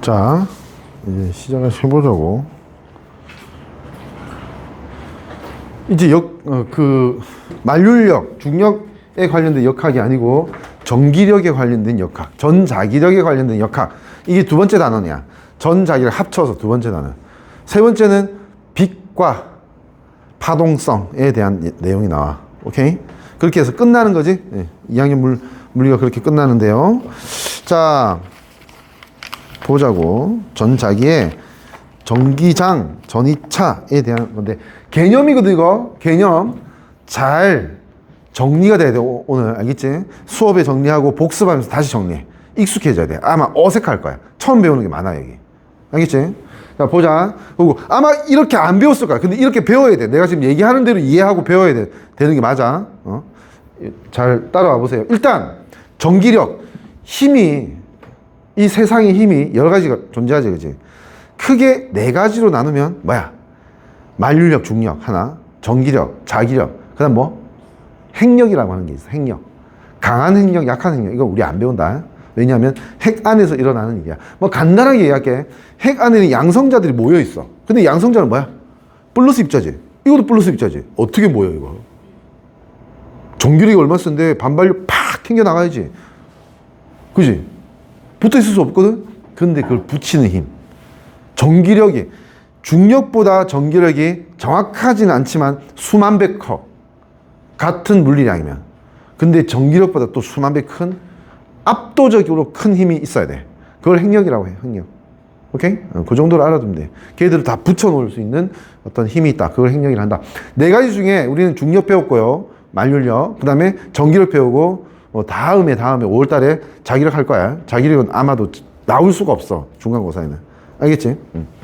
자, 이제 시작을 해보자고. 이제 만류력, 중력에 관련된 역학이 아니고 전기력에 관련된 역학, 전자기력에 관련된 역학. 이게 두 번째 단원이야. 전자기력 합쳐서 두 번째 단원. 세 번째는 빛과 파동성에 대한 내용이 나와. 오케이? 그렇게 해서 끝나는 거지. 네, 2학년 물리가 그렇게 끝나는데요. 자, 보자고. 전자기의 전기장, 전이차에 대한 건데, 개념이거든, 이거. 개념. 잘 정리가 돼야 돼, 오늘. 알겠지? 수업에 정리하고 복습하면서 다시 정리해. 익숙해져야 돼. 아마 어색할 거야. 처음 배우는 게 많아, 여기. 알겠지? 자, 보자. 그리고 아마 이렇게 안 배웠을 거야. 근데 이렇게 배워야 돼. 내가 지금 얘기하는 대로 이해하고 배워야 되는 게 맞아. 잘 따라와 보세요. 일단, 전기력. 이 세상의 힘이 여러 가지가 존재하지, 그지? 크게 네 가지로 나누면 뭐야? 만류력, 중력 하나, 전기력, 자기력, 그 다음 뭐? 핵력이라고 하는 게 있어. 핵력. 강한 핵력, 약한 핵력. 이거 우리 안 배운다. 왜냐하면 핵 안에서 일어나는 일이야. 뭐 간단하게 얘기할게. 핵 안에는 양성자들이 모여 있어. 근데 양성자는 뭐야? 플러스 입자지. 이것도 플러스 입자지. 어떻게 모여, 이거? 전기력이 얼마 쓴데 반발력 팍 튕겨나가야지. 그지? 붙어 있을 수 없거든? 근데 그걸 붙이는 힘. 전기력이, 중력보다 전기력이 정확하지는 않지만 수만 배 커. 같은 물리량이면. 근데 전기력보다 또 수만 배 큰, 압도적으로 큰 힘이 있어야 돼. 그걸 핵력이라고 해, 핵력. 오케이? 그 정도로 알아두면 돼. 걔들을 다 붙여놓을 수 있는 어떤 힘이 있다. 그걸 핵력이라 한다. 네 가지 중에 우리는 중력 배웠고요. 만류력. 그 다음에 전기력 배우고, 다음에 5월 달에 자기력 할 거야. 자기력은 아마도 나올 수가 없어. 중간고사에는. 알겠지?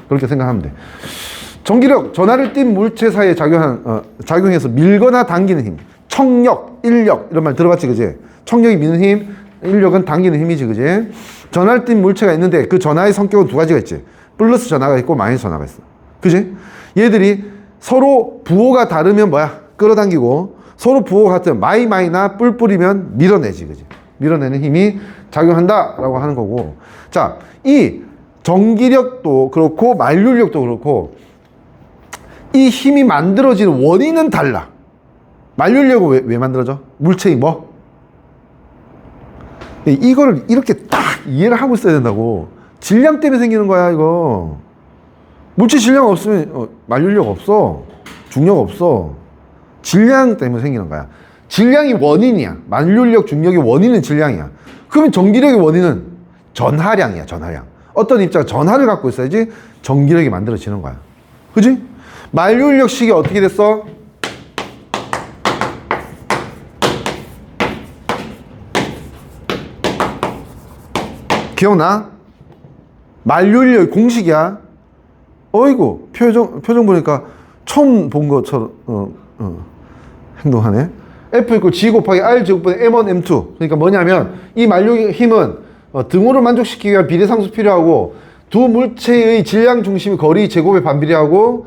그렇게 생각하면 돼. 전기력, 전하를 띤 물체 사이에 작용해서 밀거나 당기는 힘. 청력, 인력, 이런 말 들어봤지, 그지? 청력이 미는 힘, 인력은 당기는 힘이지, 그지? 전하를 띤 물체가 있는데 그 전하의 성격은 두 가지가 있지. 플러스 전하가 있고 마이너스 전하가 있어. 그지? 얘들이 서로 부호가 다르면 뭐야? 끌어당기고, 서로 부호가 같으면 마이나 뿔뿔이면 밀어내지, 그지? 밀어내는 힘이 작용한다라고 하는 거고. 자, 이 전기력도 그렇고 만류력도 그렇고 이 힘이 만들어지는 원인은 달라. 만류력은 왜 만들어져? 물체이 뭐? 이거를 이렇게 딱 이해를 하고 있어야 된다고. 질량 때문에 생기는 거야, 이거. 물체 질량 없으면 만류력 없어. 중력 없어. 질량 때문에 생기는 거야. 질량이 원인이야. 만류력, 중력의 원인은 질량이야. 그러면 전기력의 원인은 전하량이야, 전하량. 어떤 입자가 전하를 갖고 있어야지 전기력이 만들어지는 거야. 그지? 만류력식이 어떻게 됐어? 기억나? 만류력 공식이야. 어이구, 표정 보니까 처음 본 것처럼, 행동하네. F = G 곱하기 R 제곱분의 M1, M2. 그러니까 뭐냐면, 이 만류의 힘은 등호를 만족시키기 위한 비례상수 필요하고, 두 물체의 질량 중심의 거리 제곱에 반비례하고,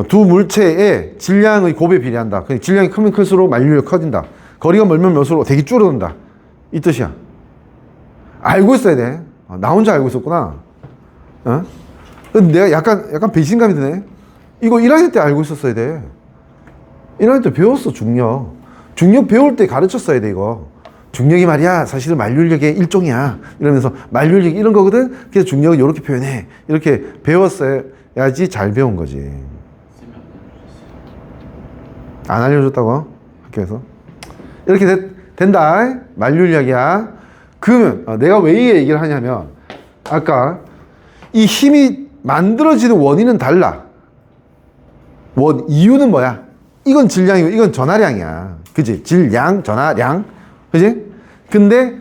두 물체의 질량의 곱에 비례한다. 그러니까 질량이 크면 클수록 만류력이 커진다. 거리가 멀면 멀수록 되게 줄어든다. 이 뜻이야. 알고 있어야 돼. 나 혼자 알고 있었구나. 근데 내가 약간 배신감이 드네. 이거 1학년 때 알고 있었어야 돼. 1학년 때 배웠어, 중력. 중력 배울 때 가르쳤어야 돼, 이거. 중력이 말이야, 사실은 만류력의 일종이야. 이러면서 만류력 이런 거거든? 그래서 중력은 이렇게 표현해. 이렇게 배웠어야지 잘 배운 거지. 안 알려줬다고? 학교에서? 이렇게 된다. 만류력이야. 그러면 내가 왜 이 얘기를 하냐면 아까 이 힘이 만들어지는 원인은 달라. 이유는 뭐야? 이건 질량이고 이건 전하량이야. 그치? 질량, 전하량. 그치? 근데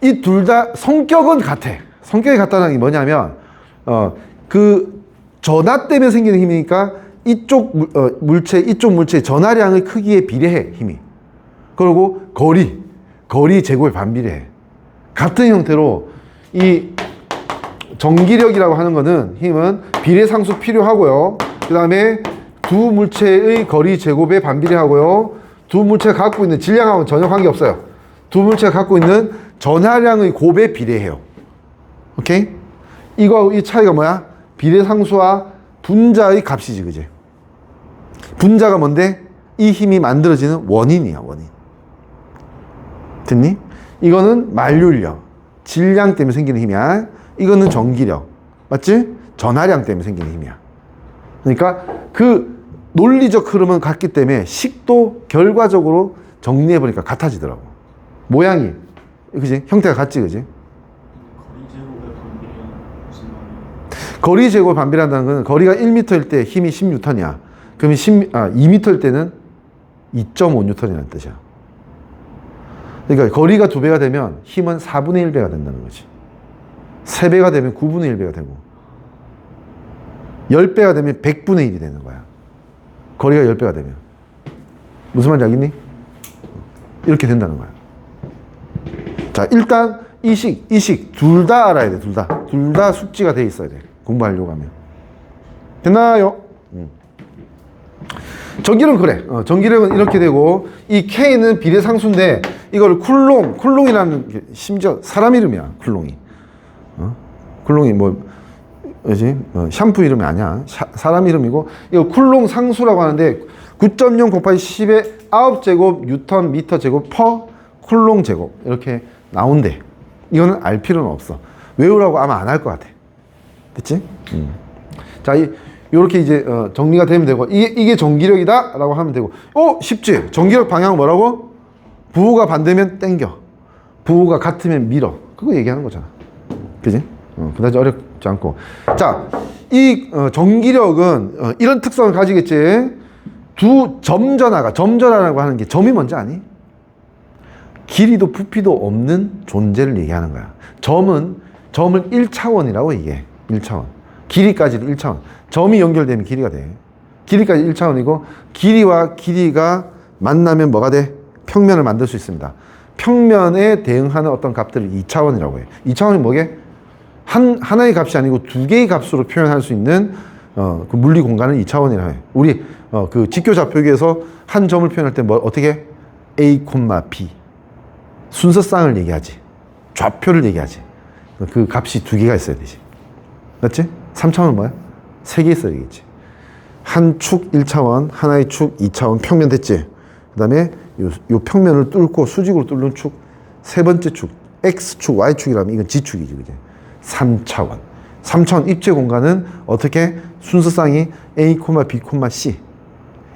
이 둘 다 성격은 같아. 성격이 같다는 게 뭐냐면 그 전하 때문에 생기는 힘이니까 이쪽 물체의 전하량의 크기에 비례해, 힘이. 그리고 거리 제곱에 반비례해. 같은 형태로 이 전기력이라고 하는 거는 힘은 비례상수 필요하고요. 그 다음에 두 물체의 거리 제곱에 반비례하고요. 두 물체가 갖고 있는 질량하고는 전혀 관계없어요. 두 물체가 갖고 있는 전하량의 곱에 비례해요. 오케이? 이거 이 차이가 뭐야? 비례상수와 분자의 값이지, 그지? 분자가 뭔데? 이 힘이 만들어지는 원인이야, 원인. 됐니? 이거는 만류력, 질량 때문에 생기는 힘이야. 이거는 전기력, 맞지? 전하량 때문에 생기는 힘이야. 그러니까 그 논리적 흐름은 같기 때문에 식도 결과적으로 정리해보니까 같아지더라고. 모양이, 그지? 형태가 같지, 그지? 거리 제곱을 반비례한다는 것은 거리가 1m일 때 힘이 10N이야. 그러면 2m일 때는 2.5N이라는 뜻이야. 그러니까 거리가 2배가 되면 힘은 4분의 1배가 된다는 거지. 3배가 되면 9분의 1배가 되고 10배가 되면 100분의 1이 되는 거야. 거리가 10배가 되면. 무슨 말인지 알겠니? 이렇게 된다는 거야. 자, 일단 이식 둘 다 알아야 돼. 둘 다 숙지가 돼 있어야 돼. 공부하려고 하면. 됐나요? 전기력은 그래. 전기력은 이렇게 되고 이 K는 비례상수인데 이걸 쿨롱이라는 심지어 사람 이름이야. 쿨롱이. 쿨롱이 뭐지? 샴푸 이름이 아니야. 사람 이름이고 이거 쿨롱 상수라고 하는데 9.0 곱하기 10의 9제곱 뉴턴 미터 제곱 퍼 쿨롱 제곱 이렇게 나온대. 이거는 알 필요는 없어. 외우라고 아마 안 할 것 같아. 됐지? 자, 이렇게 이제 정리가 되면 되고 이게 전기력이다 라고 하면 되고 쉽지? 전기력 방향은 뭐라고? 부호가 반대면 땡겨, 부호가 같으면 밀어. 그거 얘기하는 거잖아. 그지? 그다지 어렵지 않고. 자, 이 전기력은 이런 특성을 가지겠지. 두 점전화라고 하는 게 점이 뭔지 아니? 길이도 부피도 없는 존재를 얘기하는 거야. 점을 1차원이라고 얘기해. 1차원. 길이까지도 1차원. 점이 연결되면 길이가 돼. 길이까지 1차원이고 길이와 길이가 만나면 뭐가 돼? 평면을 만들 수 있습니다. 평면에 대응하는 어떤 값들을 2차원이라고 해. 2차원이 뭐게? 하나의 값이 아니고 두 개의 값으로 표현할 수 있는 그 물리 공간을 2차원이라고 해. 우리 그 직교좌표기에서 한 점을 표현할 때 뭐 어떻게 해? A, B. 순서쌍을 얘기하지. 좌표를 얘기하지. 그 값이 두 개가 있어야 되지. 맞지? 3차원은 뭐야? 3개 있어야 되겠지. 한 축 1차원, 하나의 축 2차원 평면 됐지? 그 다음에 요 평면을 뚫고 수직으로 뚫는 축, 세 번째 축, X축, Y축이라면 이건 G축이지, 그지? 3차원. 3차원 입체 공간은 어떻게? 순서쌍이 A, B, C,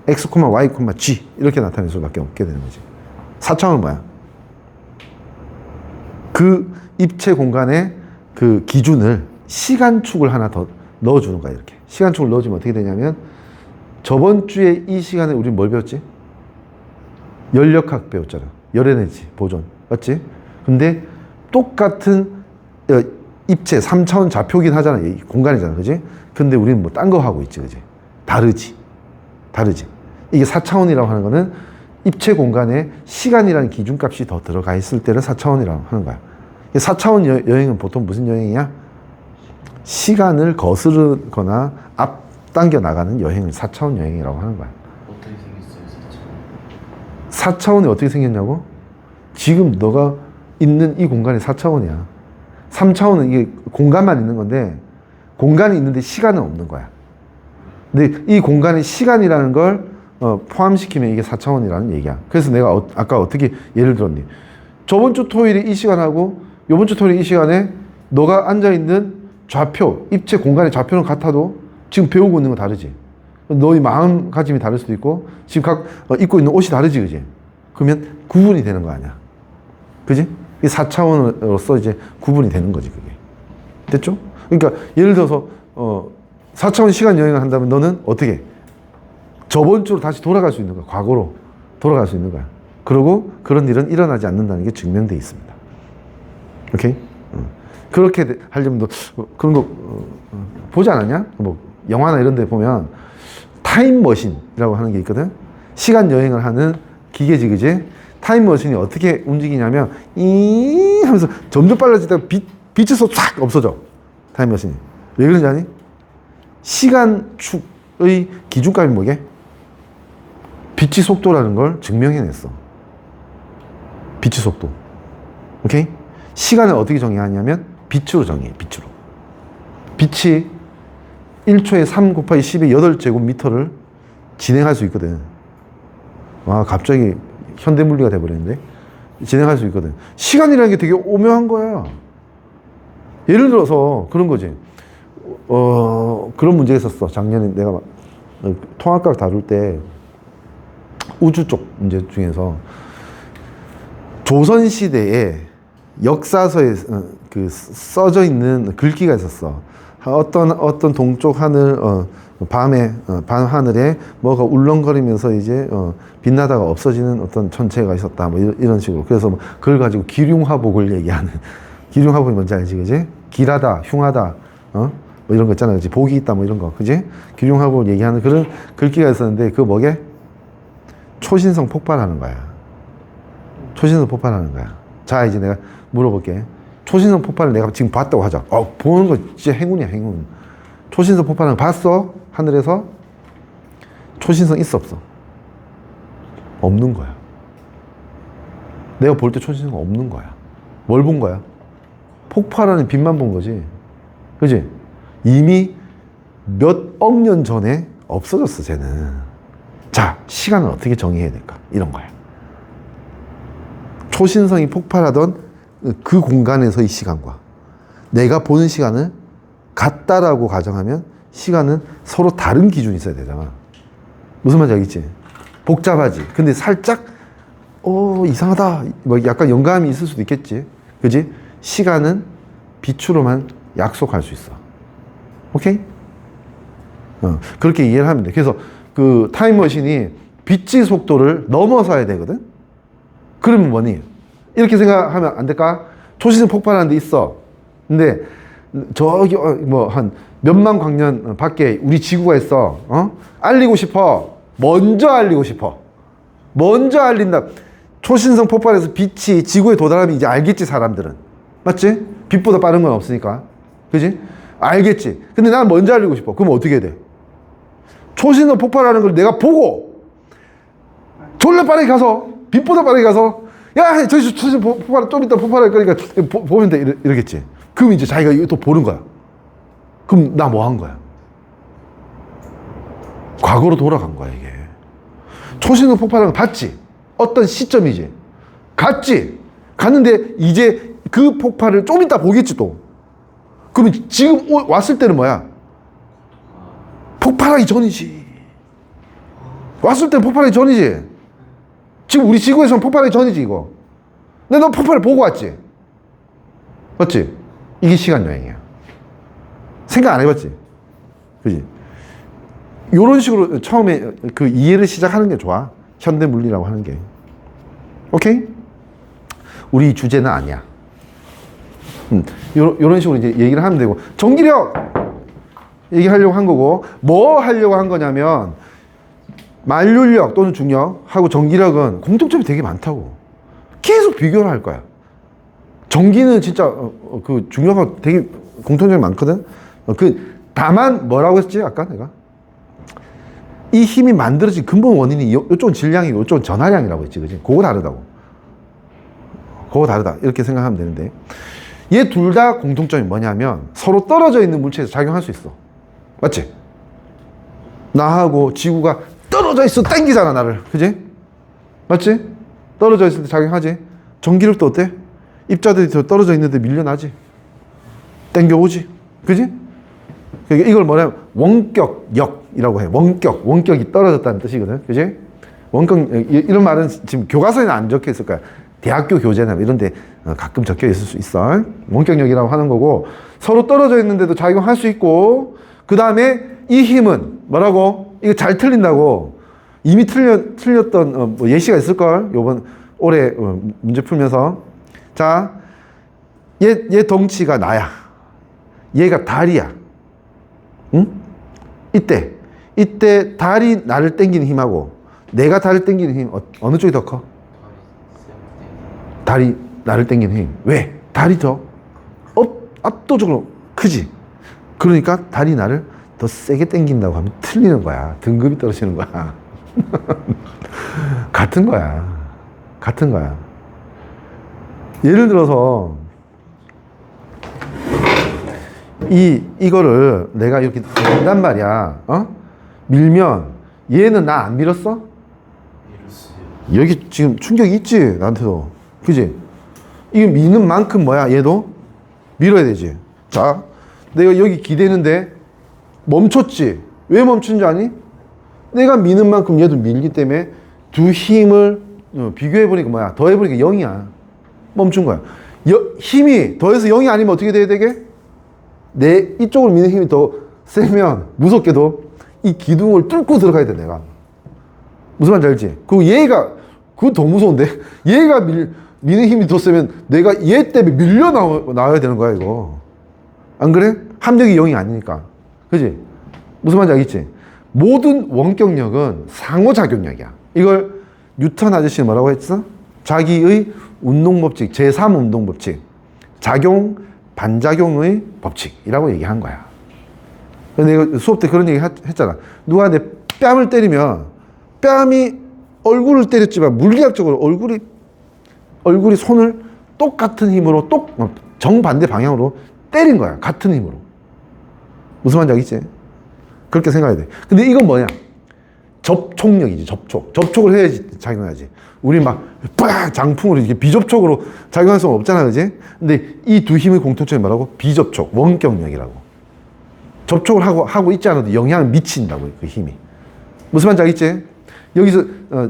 X, Y, G 이렇게 나타낼 수밖에 없게 되는 거지. 4차원은 뭐야? 그 입체 공간의 그 기준을 시간축을 하나 더 넣어주는 거야, 이렇게. 시간축을 넣어주면 어떻게 되냐면, 저번 주에 이 시간에 우리 뭘 배웠지? 열역학 배웠잖아. 열에너지 보존. 맞지? 근데 똑같은 입체 3차원 좌표긴 하잖아. 공간이잖아. 그지? 근데 우리는 뭐 딴 거 하고 있지. 그지? 다르지. 이게 4차원이라고 하는 거는 입체 공간에 시간이라는 기준값이 더 들어가 있을 때를 4차원이라고 하는 거야. 4차원 여행은 보통 무슨 여행이야? 시간을 거스르거나 앞당겨 나가는 여행을 4차원 여행이라고 하는 거야. 어떻게 생겼어요, 4차원이 어떻게 생겼냐고? 지금 너가 있는 이 공간이 4차원이야. 3차원은 이게 공간만 있는 건데, 공간이 있는데 시간은 없는 거야. 근데 이 공간에 시간이라는 걸 포함시키면 이게 4차원이라는 얘기야. 그래서 내가 아까 어떻게 예를 들었니? 저번 주 토요일에 이 시간하고 이번 주 토요일 이 시간에 너가 앉아있는 좌표, 입체 공간의 좌표는 같아도 지금 배우고 있는 건 다르지. 너의 마음가짐이 다를 수도 있고 지금 입고 있는 옷이 다르지, 그지? 그러면 구분이 되는 거 아니야. 그지? 이 4차원으로서 이제 구분이 되는 거지, 그게. 됐죠? 그러니까 예를 들어서 4차원 시간 여행을 한다면 너는 어떻게? 저번 주로 다시 돌아갈 수 있는 거야. 과거로 돌아갈 수 있는 거야. 그리고 그런 일은 일어나지 않는다는 게 증명되어 있습니다. 오케이? 그렇게 하려면 너 그런 거 보지 않았냐? 뭐 영화나 이런 데 보면 타임머신이라고 하는 게 있거든. 시간 여행을 하는 기계지, 그지? 타임머신이 어떻게 움직이냐면 이 하면서 점점 빨라지다가 빛이 싹 없어져. 타임머신이. 왜 그런지 아니? 시간축의 기준값이 뭐게? 빛의 속도라는 걸 증명해냈어. 빛의 속도. 오케이? 시간을 어떻게 정의하냐면 빛으로 정의해. 빛으로. 빛이 1초에 3 곱하기 10의 8제곱미터를 진행할 수 있거든. 와, 갑자기 현대물리가 돼버렸는데? 진행할 수 있거든. 시간이라는 게 되게 오묘한 거야. 예를 들어서 그런 거지. 그런 문제가 있었어. 작년에 내가 통합과학 다룰 때 우주 쪽 문제 중에서 조선시대에 역사서에 그 써져 있는 글귀가 있었어. 어떤 동쪽 하늘, 밤에, 밤 하늘에 뭐가 울렁거리면서 이제, 빛나다가 없어지는 어떤 천체가 있었다. 뭐 이런 식으로. 그래서 뭐 그걸 가지고 기륭화복을 얘기하는. 기륭화복이 뭔지 알지, 그지? 길하다, 흉하다, 뭐 이런 거 있잖아, 그지? 복이 있다, 뭐 이런 거, 그지? 기륭화복을 얘기하는 그런 글귀가 있었는데, 그거 뭐게? 초신성 폭발하는 거야. 초신성 폭발하는 거야. 자, 이제 내가 물어볼게. 초신성 폭발을 내가 지금 봤다고 하자. 보는 거 진짜 행운이야, 행운. 초신성 폭발을 봤어? 하늘에서? 초신성 있어, 없어? 없는 거야. 내가 볼 때 초신성 없는 거야. 뭘 본 거야? 폭발하는 빛만 본 거지. 그지? 이미 몇억 년 전에 없어졌어, 쟤는. 자, 시간을 어떻게 정의해야 될까? 이런 거야. 초신성이 폭발하던 그 공간에서의 시간과 내가 보는 시간을 같다라고 가정하면 시간은 서로 다른 기준이 있어야 되잖아. 무슨 말인지 알겠지? 복잡하지. 근데 살짝 이상하다. 뭐 약간 영감이 있을 수도 있겠지. 그지? 시간은 빛으로만 약속할 수 있어. 오케이? 그렇게 이해를 하면 돼. 그래서 그 타임머신이 빛의 속도를 넘어서야 되거든? 그러면 뭐니? 이렇게 생각하면 안 될까? 초신성 폭발하는 데 있어. 근데 저기 뭐 한 몇만 광년 밖에 우리 지구가 있어. 알리고 싶어. 먼저 알리고 싶어. 먼저 알린다. 초신성 폭발해서 빛이 지구에 도달하면 이제 알겠지, 사람들은. 맞지? 빛보다 빠른 건 없으니까. 그지? 알겠지? 근데 난 먼저 알리고 싶어. 그럼 어떻게 해야 돼? 초신성 폭발하는 걸 내가 보고 졸라 빠르게 가서 빛보다 빠르게 가서 야, 저기 초신성 폭발 좀 이따 폭발할 거니까 보면 돼. 이러겠지. 그럼 이제 자기가 이거 또 보는 거야. 그럼 나 뭐 한 거야? 과거로 돌아간 거야, 이게. 초신성 폭발하는 거 봤지? 어떤 시점이지? 갔지? 갔는데 이제 그 폭발을 좀 이따 보겠지, 또. 그러면 지금 왔을 때는 뭐야? 폭발하기 전이지. 왔을 때는 폭발하기 전이지. 지금 우리 지구에서는 폭발하기 전이지, 이거. 근데 너 폭발을 보고 왔지? 맞지? 이게 시간 여행이야. 생각 안 해봤지? 그지? 요런 식으로 처음에 그 이해를 시작하는 게 좋아. 현대 물리라고 하는 게. 오케이? 우리 주제는 아니야. 요런 식으로 이제 얘기를 하면 되고. 전기력! 얘기하려고 한 거고, 뭐 하려고 한 거냐면, 만류력 또는 중력하고 전기력은 공통점이 되게 많다고. 계속 비교를 할 거야. 전기는 진짜 그 중력하고 되게 공통점이 많거든. 다만 뭐라고 했지 아까 내가? 이 힘이 만들어진 근본 원인이 이쪽은 질량이고 이쪽은 전하량이라고 했지, 그지? 그거 다르다고. 그거 다르다 이렇게 생각하면 되는데, 얘 둘 다 공통점이 뭐냐면 서로 떨어져 있는 물체에서 작용할 수 있어. 맞지? 나하고 지구가 떨어져 있어 땡기잖아, 나를. 그지? 맞지? 떨어져 있을 때 작용하지? 전기력도 어때? 입자들이 떨어져 있는데 밀려나지? 땡겨오지? 그지? 그러니까 이걸 뭐냐면 원격력이라고 해. 원격이 떨어졌다는 뜻이거든. 그지? 원격, 이런 말은 지금 교과서에는 안 적혀 있을 거야. 대학교 교재나 이런 데 가끔 적혀 있을 수 있어. 원격력이라고 하는 거고, 서로 떨어져 있는데도 작용할 수 있고, 그 다음에 이 힘은 뭐라고? 이거 잘 틀린다고. 이미 틀렸던 뭐 예시가 있을걸? 요번 올해 문제 풀면서. 자, 얘 덩치가 나야. 얘가 다리야. 응? 이때 달이 나를 당기는 힘하고 내가 달을 당기는 힘, 어느 쪽이 더 커? 달이 나를 당기는 힘. 왜? 달이 더 압도적으로 크지. 그러니까 달이 나를 더 세게 당긴다고 하면 틀리는 거야. 등급이 떨어지는 거야. 같은 거야. 예를 들어서 이거를 내가 이렇게 된단 말이야. 어? 밀면 얘는 나 안 밀었어? 밀었어요. 여기 지금 충격이 있지 나한테도. 그지? 이게 미는 만큼 뭐야 얘도 밀어야 되지. 자, 내가 여기 기대는데 멈췄지. 왜 멈춘 줄 아니? 내가 미는 만큼 얘도 밀기 때문에 두 힘을 비교해보니까 뭐야? 더해보니까 0이야. 멈춘 거야. 힘이 더해서 0이 아니면 어떻게 돼야 되게? 내 이쪽을 미는 힘이 더 세면 무섭게도 이 기둥을 뚫고 들어가야 돼 내가. 무슨 말인지 알지? 그리고 얘가 그거 더 무서운데 얘가 미는 힘이 더 세면 내가 얘 때문에 밀려 나와야 되는 거야 이거. 안 그래? 합력이 0이 아니니까. 그지? 무슨 말인지 알겠지? 모든 원격력은 상호작용력이야. 이걸 뉴턴 아저씨는 뭐라고 했어? 자기의 운동법칙, 제3운동법칙, 작용, 반작용의 법칙이라고 얘기한 거야. 내가 수업 때 그런 얘기 했잖아. 누가 내 뺨을 때리면 뺨이 얼굴을 때렸지만 물리학적으로 얼굴이 손을 똑같은 힘으로 정반대 방향으로 때린 거야. 같은 힘으로. 무슨 말인지 알겠지? 그렇게 생각해야 돼. 근데 이건 뭐냐? 접촉력이지, 접촉. 접촉을 해야지 작용하지. 우리 막, 장풍으로 이렇게 비접촉으로 작용할 수는 없잖아, 그지? 근데 이 두 힘의 공통점이 뭐라고? 비접촉, 원격력이라고. 접촉을 하고 있지 않아도 영향을 미친다고, 그 힘이. 무슨 말인지 알겠지? 여기서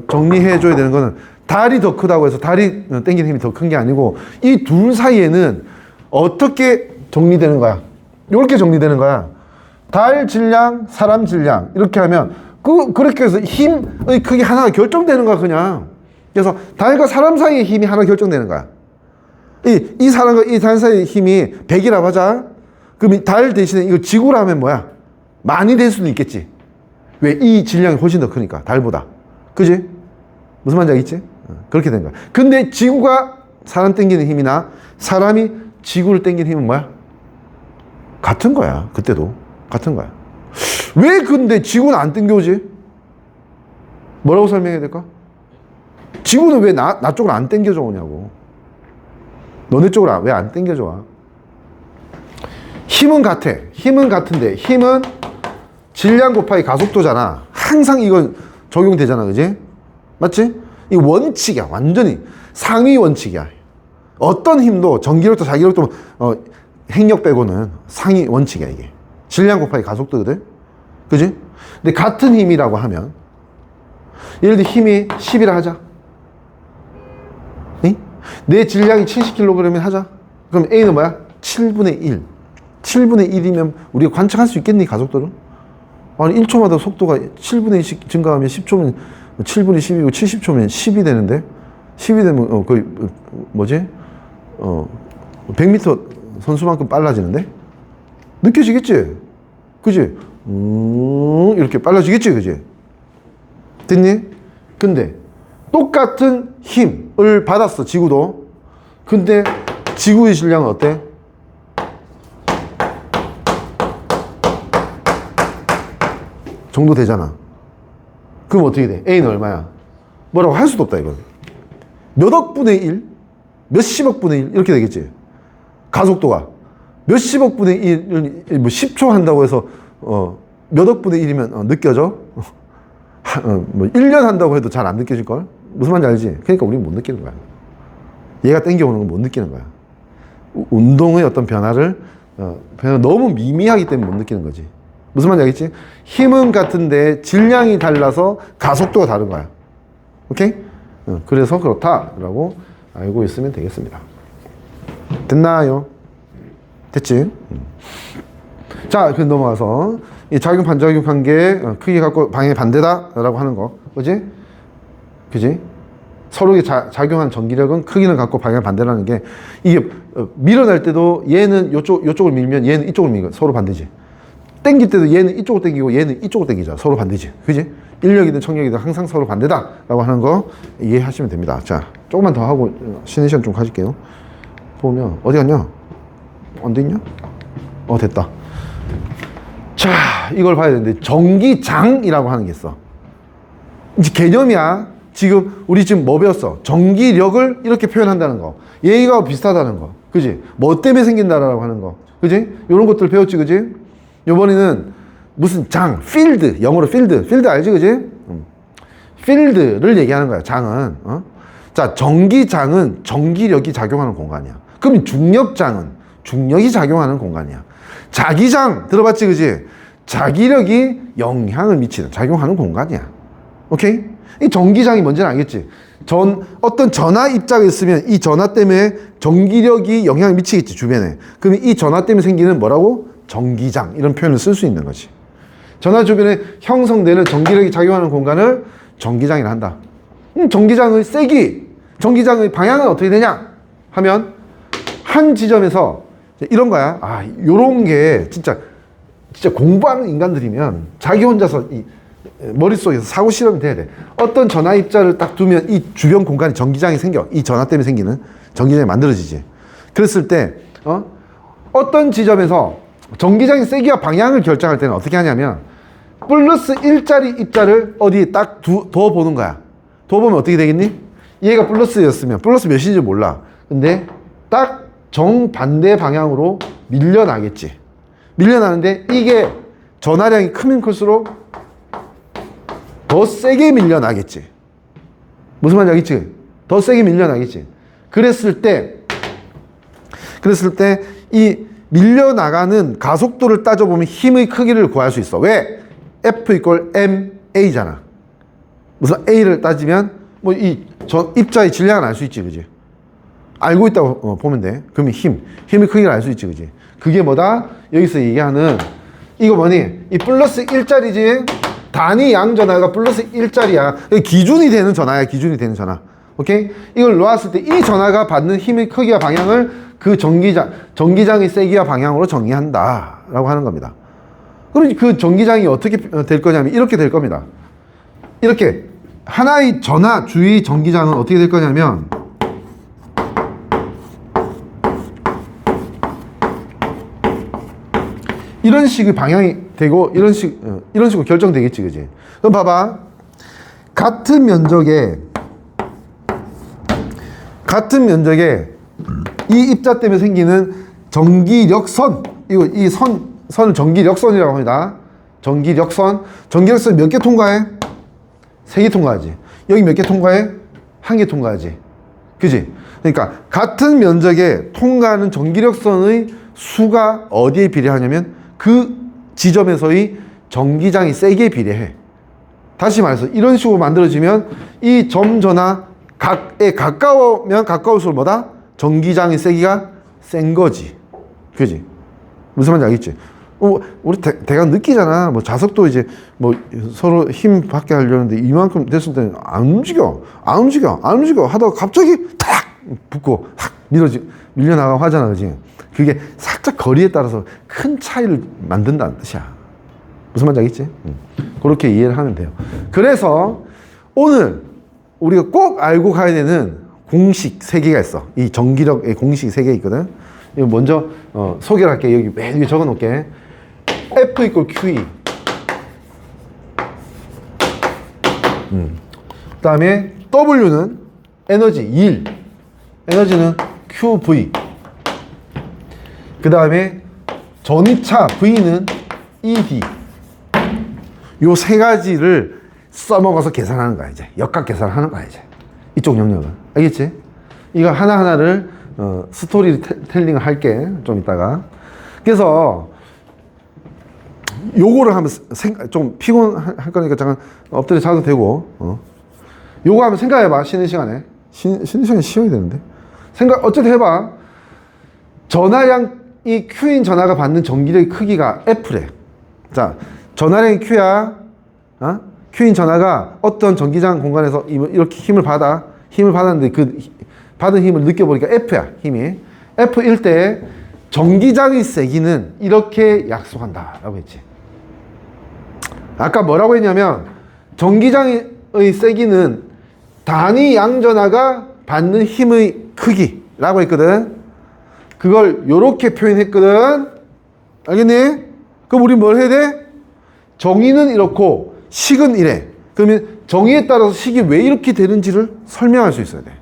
정리해줘야 되는 거는 달이 더 크다고 해서 달이 당기는 힘이 더 큰 게 아니고 이 둘 사이에는 어떻게 정리되는 거야? 이렇게 정리되는 거야. 달 질량, 사람 질량 이렇게 하면 그렇게 해서 힘의 크기 하나가 결정되는 거야 그냥. 그래서 달과 사람 사이의 힘이 하나 결정되는 거야. 이 사람과 이 달 사이의 힘이 100이라고 하자. 그럼 달 대신에 이거 지구로 하면 뭐야? 많이 될 수도 있겠지. 왜? 이 질량이 훨씬 더 크니까 달보다. 그지? 무슨 말인지 알겠지? 그렇게 된 거야. 근데 지구가 사람 당기는 힘이나 사람이 지구를 당기는 힘은 뭐야? 같은 거야. 그때도 같은 거야. 왜 근데 지구는 안 당겨오지? 뭐라고 설명해야 될까? 지구는 왜 나 쪽으로 안 당겨져 오냐고. 너네 쪽으로 왜 안 당겨져 와? 힘은 같아. 힘은 같은데 힘은 질량 곱하기 가속도잖아. 항상 이건 적용되잖아. 그지? 맞지? 이 원칙이야. 완전히 상위 원칙이야. 어떤 힘도 전기력도 자기력도 핵력 빼고는 상위 원칙이야 이게. 질량 곱하기 가속도거든. 그지? 근데 같은 힘이라고 하면 예를 들어 힘이 10이라 하자. 응? 내 질량이 70kg이면 하자. 그럼 A는 뭐야? 7분의 1. 7분의 1이면 우리가 관측할 수 있겠니? 가속도를? 아니 1초마다 속도가 7분의 1씩 증가하면 10초면 7분의 10이고 70초면 10이 되는데 10이 되면 거의 뭐지? 100m 선수만큼 빨라지는데? 느껴지겠지? 그지? 이렇게 빨라지겠지? 그지? 됐니? 근데 똑같은 힘을 받았어 지구도. 근데 지구의 질량은 어때? 정도 되잖아. 그럼 어떻게 돼? A는 얼마야? 뭐라고 할 수도 없다 이건. 몇억 분의 1? 몇십억 분의 1? 이렇게 되겠지. 가속도가 몇십억 분의 1, 뭐 10초 한다고 해서 몇억 분의 1이면 느껴져? 뭐 1년 한다고 해도 잘 안 느껴질걸? 무슨 말인지 알지? 그러니까 우리는 못 느끼는 거야. 얘가 땡겨오는 건 못 느끼는 거야. 운동의 어떤 변화를 너무 미미하기 때문에 못 느끼는 거지. 무슨 말인지 알겠지? 힘은 같은데 질량이 달라서 가속도가 다른 거야. 오케이? 그래서 그렇다라고 알고 있으면 되겠습니다. 됐나요? 됐지? 자, 그럼 넘어가서 이 작용 반작용 관계 크기 갖고 방향이 반대다라고 하는 거, 그지? 그지? 서로에게 작용한 전기력은 크기는 갖고 방향이 반대라는 게 이게 밀어낼 때도 얘는 요쪽을 밀면 얘는 이쪽을 밀고 서로 반대지. 땡길 때도 얘는 이쪽을 땡기고 얘는 이쪽을 땡기자. 서로 반대지. 그지? 인력이든 청력이든 항상 서로 반대다라고 하는 거 이해하시면 됩니다. 자, 조금만 더 하고 쉬는 시간 좀 가질게요. 보면 어디 갔냐? 안 돼 있냐? 됐다. 자, 이걸 봐야 되는데 전기장이라고 하는 게 있어. 이제 개념이야. 지금 우리 지금 뭐 배웠어? 전기력을 이렇게 표현한다는 거. 얘가 비슷하다는 거. 그지? 뭐 때문에 생긴다라고 하는 거. 그지? 요런 것들 배웠지, 그지? 요번에는 무슨 장, 필드, 영어로 필드 알지, 그지? 필드를 얘기하는 거야, 장은. 자, 전기장은 전기력이 작용하는 공간이야. 그럼 중력장은 중력이 작용하는 공간이야. 자기장, 들어봤지, 그지? 자기력이 영향을 미치는, 작용하는 공간이야. 오케이? 이 전기장이 뭔지는 알겠지? 어떤 전화 입자가 있으면 이 전화 때문에 전기력이 영향을 미치겠지, 주변에. 그러면 이 전화 때문에 생기는 뭐라고? 전기장. 이런 표현을 쓸 수 있는 거지. 전화 주변에 형성되는 전기력이 작용하는 공간을 전기장이라 한다. 전기장의 세기, 전기장의 방향은 어떻게 되냐? 하면 한 지점에서 이런 거야. 아, 요런 게 진짜 공부하는 인간들이면 자기 혼자서 이 머릿속에서 사고 실험이 돼야 돼. 어떤 전화 입자를 딱 두면 이 주변 공간에 전기장이 생겨. 이 전화 때문에 생기는 전기장이 만들어지지. 그랬을 때 어떤 지점에서 전기장의 세기와 방향을 결정할 때는 어떻게 하냐면 플러스 1짜리 입자를 어디에 딱 두어보는 거야. 두어보면 어떻게 되겠니? 얘가 플러스였으면 플러스 몇인지 몰라. 근데 딱 정반대 방향으로 밀려나겠지. 밀려나는데 이게 전하량이 크면 클수록 더 세게 밀려나겠지. 무슨 말인지 알겠지? 더 세게 밀려나겠지. 그랬을 때 이 밀려나가는 가속도를 따져보면 힘의 크기를 구할 수 있어. 왜? F = MA잖아. 무슨 A를 따지면 뭐 이 입자의 질량을 알 수 있지, 그지? 알고 있다고 보면 돼. 그러면 힘의 크기를 알 수 있지, 그지? 그게 뭐다? 여기서 얘기하는 이거 뭐니? 이 플러스 1짜리지? 단위 양전화가 플러스 1짜리야. 기준이 되는 전화야, 기준이 되는 전화. 오케이? 이걸 놓았을 때 이 전화가 받는 힘의 크기와 방향을 그 전기장의 세기와 방향으로 정의한다. 라고 하는 겁니다. 그럼 그 전기장이 어떻게 될 거냐면 이렇게 될 겁니다. 이렇게. 하나의 전화 주의 전기장은 어떻게 될 거냐면 이런 식의 방향이 되고 이런 식으로 결정되겠지, 그지? 그럼 봐봐. 같은 면적에 이 입자 때문에 생기는 전기력선, 이 선을 전기력선이라고 합니다. 전기력선 몇 개 통과해? 3개 통과하지. 여기 몇 개 통과해? 1개 통과하지. 그지? 그러니까 같은 면적에 통과하는 전기력선의 수가 어디에 비례하냐면 그 지점에서의 전기장이 세게 비례해. 다시 말해서 이런 식으로 만들어지면 이 점 전화 각에 가까우면 가까울수록 뭐다? 전기장의 세기가 센 거지. 그지? 무슨 말인지 알겠지? 우리 대강 느끼잖아. 뭐 자석도 이제 뭐 서로 힘 받게 하려는데 이만큼 됐을 때는 안 움직여 하다가 갑자기 탁 붙고 탁 밀려나가고 하잖아, 그지? 그게 살짝 거리에 따라서 큰 차이를 만든다는 뜻이야. 무슨 말인지 알겠지? 그렇게 이해를 하면 돼요. 그래서 오늘 우리가 꼭 알고 가야 되는 공식 3개가 있어. 이 전기력의 공식 3개 있거든. 이거 먼저 소개를 할게. 여기 맨 위에 적어 놓을게. F = QE. 그 다음에 W는 에너지, 일. 에너지는 QV. 그 다음에 전위차 V는 ED. 요 3가지를 써먹어서 계산하는 거야, 이제. 역학 계산을 하는 거야, 이제. 이쪽 영역은. 알겠지? 이거 하나하나를 스토리텔링을 할게. 좀 이따가. 그래서 요거를 하면 좀 피곤할 거니까 잠깐 엎드려 자도 되고, 요거 하면 생각해봐. 쉬는 시간에. 쉬는 시간에 쉬어야 되는데. 어쨌든 해봐. 전하량이 Q인 전하가 받는 전기력의 크기가 F래. 자, 전하량이 Q야. Q인 전하가 어떤 전기장 공간에서 이렇게 힘을 받았는데 그 받은 힘을 느껴보니까 F야, 힘이. F일 때 전기장의 세기는 이렇게 약속한다 라고 했지. 아까 뭐라고 했냐면 전기장의 세기는 단위 양전하가 받는 힘의 크기라고 했거든. 그걸 요렇게 표현했거든. 알겠니? 그럼 우리 뭘 해야 돼? 정의는 이렇고 식은 이래. 그러면 정의에 따라서 식이 왜 이렇게 되는지를 설명할 수 있어야 돼.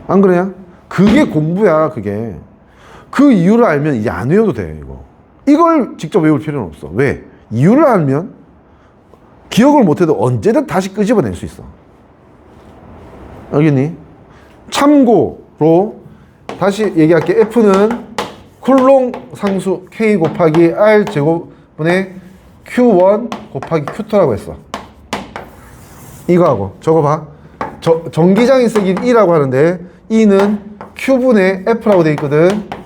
안 그래요? 그게 공부야, 그게. 그 이유를 알면 이제 안 외워도 돼, 이거. 이걸 직접 외울 필요는 없어. 왜? 이유를 알면 기억을 못해도 언제든 다시 끄집어낼 수 있어. 알겠니? 참고로 다시 얘기할게. F는 쿨롱 상수 K 곱하기 R 제곱분의 Q1 곱하기 Q2라고 했어. 이거하고 저거 봐. 전기장이 세기는 E라고 하는데 E는 Q분의 F라고 돼 있거든.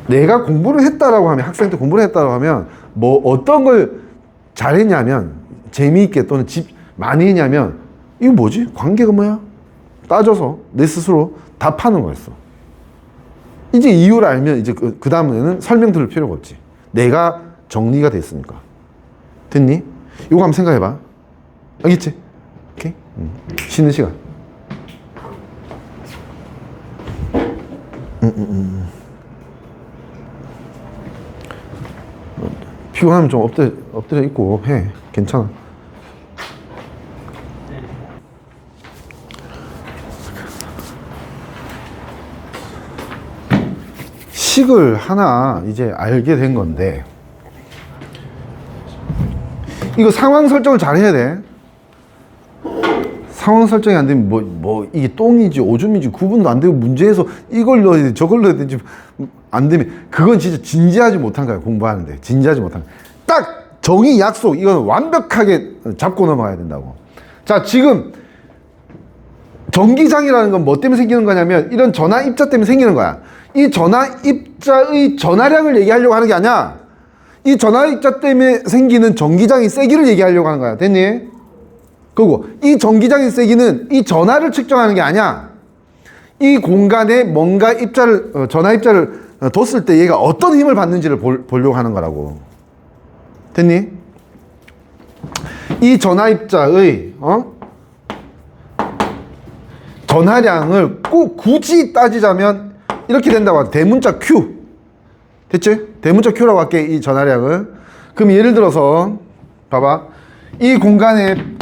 내가 공부를 했다라고 하면, 학생 때 공부를 했다라고 하면 뭐 어떤 걸 잘했냐면, 재미있게 또는 많이 했냐면, 이거 뭐지? 관계가 뭐야? 따져서 내 스스로 답하는 거였어. 이제 이유를 알면 이제 그 다음에는 설명 들을 필요가 없지. 내가 정리가 됐으니까. 됐니? 이거 한번 생각해봐. 알겠지? 오케이? 쉬는 시간. 피곤하면 좀 엎드려 있고 해. 괜찮아. 식을 하나 이제 알게 된 건데, 이거 상황 설정을 잘 해야 돼. 상황 설정이 안 되면 이게 똥인지 오줌인지 구분도 안 되고, 문제에서 이걸 넣어야 돼 저걸 넣어야 되지 안 되면 그건 진짜 진지하지 못한 거야. 공부하는데 진지하지 못한 거야. 딱 정의 약속, 이건 완벽하게 잡고 넘어가야 된다고. 자, 지금 전기장이라는 건 뭐 때문에 생기는 거냐면, 이런 전하 입자 때문에 생기는 거야. 이 전하 입자의 전하량을 얘기하려고 하는 게 아니야. 이 전하 입자 때문에 생기는 전기장의 세기를 얘기하려고 하는 거야. 됐니? 그리고 이 전기장의 세기는 이 전하를 측정하는 게 아니야. 이 공간에 뭔가 입자를, 전하 입자를 뒀을 때 얘가 어떤 힘을 받는지를 보려고 하는 거라고. 됐니? 이 전하 입자의 전하량을 꼭 굳이 따지자면 이렇게 된다고 하죠. 대문자 Q. 됐지? 대문자 Q라고 할게, 이 전하량을. 그럼 예를 들어서 봐봐. 이 공간에